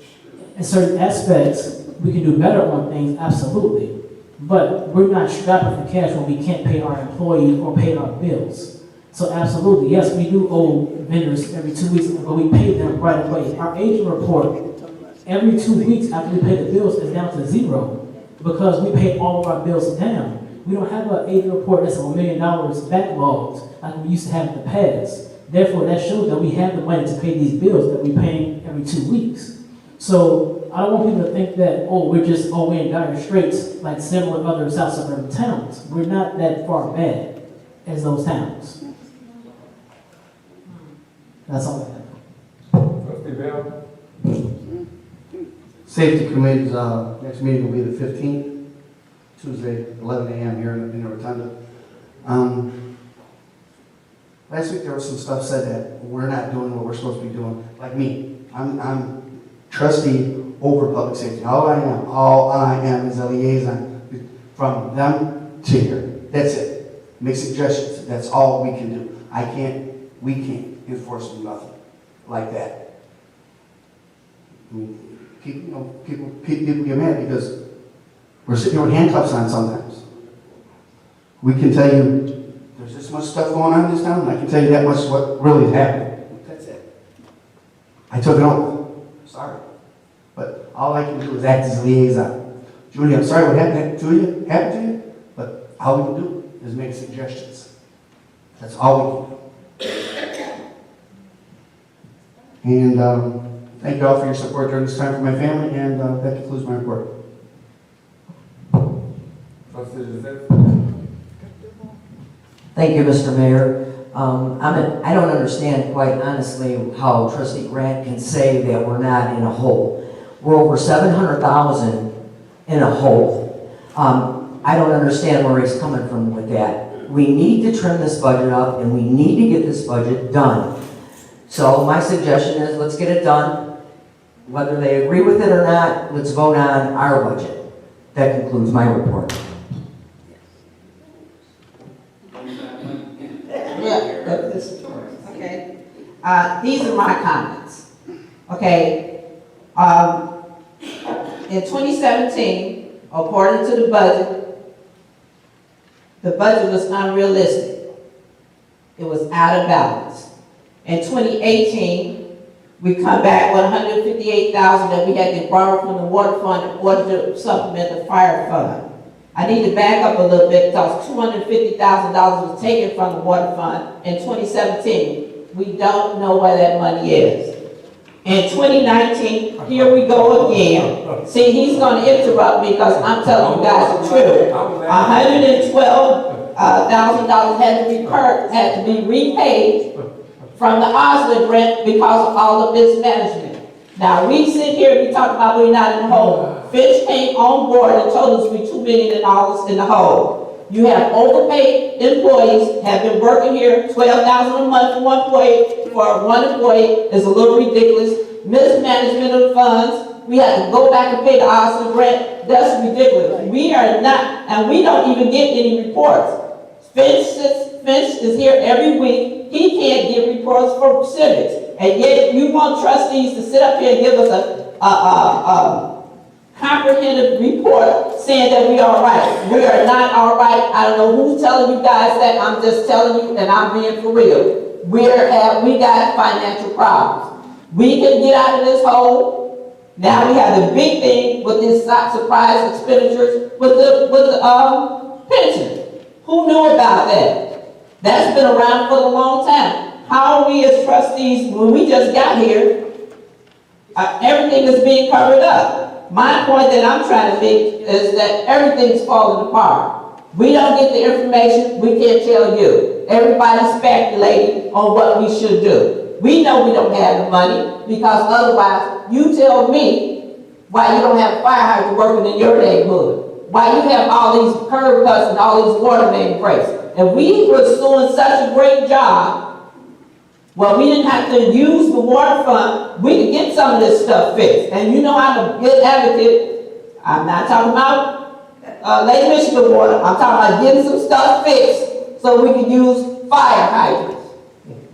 in certain aspects, we can do better on things, absolutely. But we're not strapping for cash when we can't pay our employees or pay our bills. So absolutely, yes, we do owe vendors every 2 weeks, but we pay them right away. Our agent report, every 2 weeks after we pay the bills, is down to zero because we pay all of our bills down. We don't have an agent report that's $1 million backlogged like we used to have in the past. Therefore, that shows that we have the money to pay these bills that we're paying every 2 weeks. So I don't want people to think that, oh, we're in dire straits like similar other South suburban towns. We're not that far bad as those towns. That's all I have. Trustee Bell? Safety Committee's next meeting will be the 15th, Tuesday, 11 a.m. here in the Rotunda. Last week there was some stuff said that we're not doing what we're supposed to be doing. Like me, I'm trustee over public safety. All I am is a liaison from them to here. That's it. Make suggestions. That's all we can do. We can't enforce nothing like that. I mean, people get mad because we're sitting here with handcuffs on sometimes. We can tell you there's this much stuff going on in this town, and I can tell you that much what really is happening. That's it. I took it on. Sorry. But all I can do is act as a liaison. Julie, I'm sorry what happened to you, but all we can do is make suggestions. That's all we can do. And thank you all for your support during this time for my family, and that concludes my report. Trustee Gisette? Thank you, Mr. Mayor. I don't understand, quite honestly, how Trustee Grant can say that we're not in a hole. We're over $700,000 in a hole. I don't understand where he's coming from with that. We need to trim this budget up, and we need to get this budget done. So my suggestion is, let's get it done. Whether they agree with it or not, let's vote on our budget. That concludes my report. Okay. These are my comments. Okay. In 2017, according to the budget was unrealistic. It was out of balance. In 2018, we come back with $158,000 that we had to borrow from the water fund in order to supplement the fire fund. I need to back up a little bit because $250,000 was taken from the water fund in 2017. We don't know where that money is. In 2019, here we go again. See, he's going to interrupt me because I'm telling you guys the truth. $112,000 had to be repaid from the Osler grant because of all the mismanagement. Now, we sit here and we talk about we're not in the hole. Fitch came on board and told us we're $2 million in the hole. You have overpaid employees, have been working here, $12,000 a month for one employee is a little ridiculous. Mismanagement of the funds. We had to go back and pay the Osler grant. That's ridiculous. We are not, and we don't even get any reports. Finch is here every week. He can't give reports for civics. And yet you want trustees to sit up here and give us a comprehensive report saying that we are right. We are not all right. I don't know who's telling you guys that. I'm just telling you, and I'm being for real. We got financial problems. We can get out of this hole. Now we have the big thing with this surprise expenditures with the pension. Who knew about that? That's been around for a long time. How are we as trustees, when we just got here, everything is being covered up. My point that I'm trying to make is that everything's falling apart. We don't get the information, we can't tell you. Everybody's speculating on what we should do. We know we don't have the money because otherwise, you tell me why you don't have a fire hydrant working in your neighborhood. Why you have all these curb cuts and all these water main breaks. If we were doing such a great job, well, we didn't have to use the water fund, we could get some of this stuff fixed. And you know I'm a good advocate. I'm not talking about Lake Michigan water. I'm talking about getting some stuff fixed so we can use fire hydrants,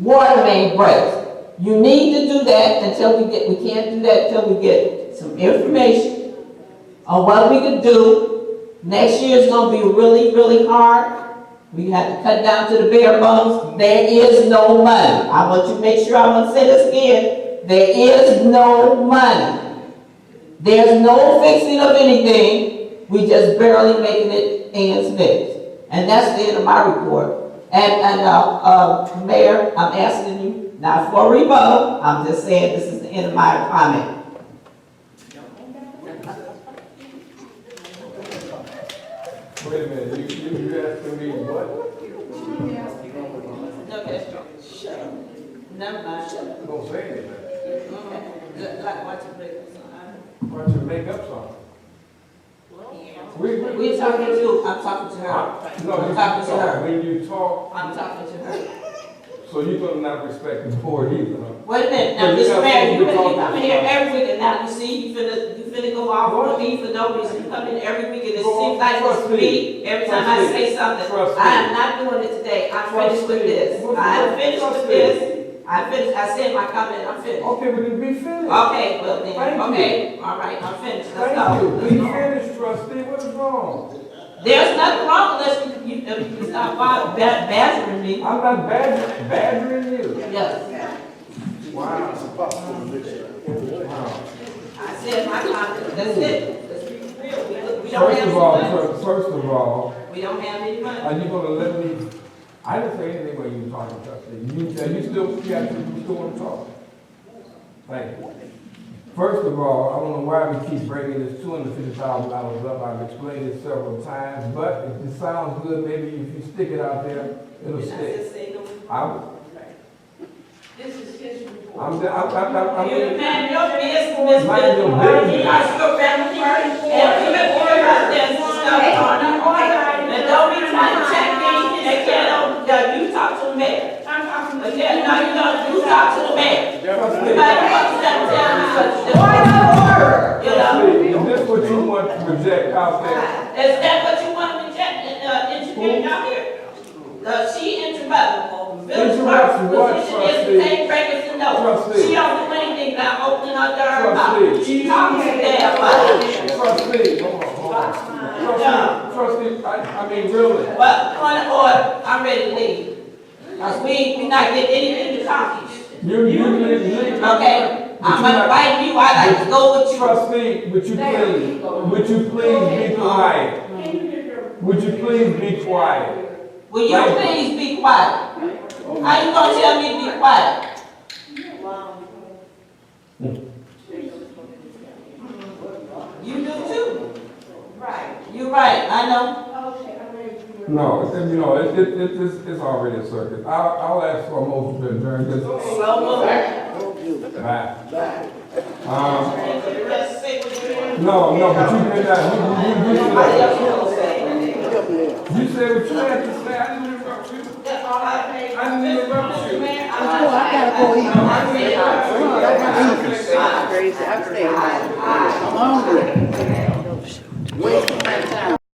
water main breaks. You need to do that until we can't do that until we get some information on what we can do. Next year is going to be really, really hard. We have to cut down to the bare bones. There is no money. I want you to make sure I'm going to say this again. There is no money. There's no fixing of anything. We just barely making it ends meet. And that's the end of my report. And Mayor, I'm asking you, not for a rebuttal, I'm just saying this is the end of my comment. Wait a minute, you asking me what? No, that's true. Shut up. Never mind, shut up. Don't say anything. Like watching breakfast on. Why don't you make up something? We talking to you, I'm talking to her. No, I'm you talking to her. when you talk, I'm talking to her. so you're gonna not respect the board either, huh? Wait a minute, now, Because you Mr. got Mayor, you something to come in talk here about. every week and now you see, you finna go off on me for no reason. You come in every week and it seems like it's me every time I say something. I am not doing it today. I'm finished with this. I'm finished with this. I'm finished. I said my comment, I'm finished. Okay, but then be finished. Okay, well then, Thank you. okay, all right, I'm finished. Let's Thank go. you. Let's Be go. finished, trustee. What is wrong? There's nothing wrong unless you stop badgering me. I'm not badgering you. Yes. Wow. I said my comment, that's it. Let's be real. We don't have any money. First of all, We don't have any money. are you gonna let me? I didn't say anything when you were talking, trustee. You still want to talk? Thank you. First of all, I don't know why we keep bringing this $250,000 up. I've explained it several times, but if it sounds good, maybe if you stick it out there, it'll stick. This is his report. I'm You man, your business, Mind your business. Ask your family first, and you can worry about this stuff on. And don't be trying to check me, and can't, you talk to the mayor. I'm talking to Okay, no, you don't, you talk to the mayor. You Trustee, better watch that down, you know? is this what you want to project out there? Is that what you want to reject, engineer down here? She interrupted. Village Interrupt what, Clerk's position is trustee? to take records and notes. Trustee. She don't do anything without opening her darn mouth. Trustee. She talking there, but. Trustee, hold on. Trustee, I mean, really. But point of order, I'm ready to leave. Cause we not getting anything to talk. You leave. Okay, I'm inviting you, I'd like to go with you. Trustee, would you please be quiet? Would you please be quiet? Will you please be quiet? How you gonna tell me to be quiet? You do too. Right. You right, I know. Okay, I'm ready to. No, it's already a circus. I'll ask for a motion to adjourn this. So moved. Bye. Just say what you want. No, but you did not, you said what you had to say, I didn't interrupt you. That's all I say. I didn't interrupt you. I gotta go eat. I'm hungry. Wait.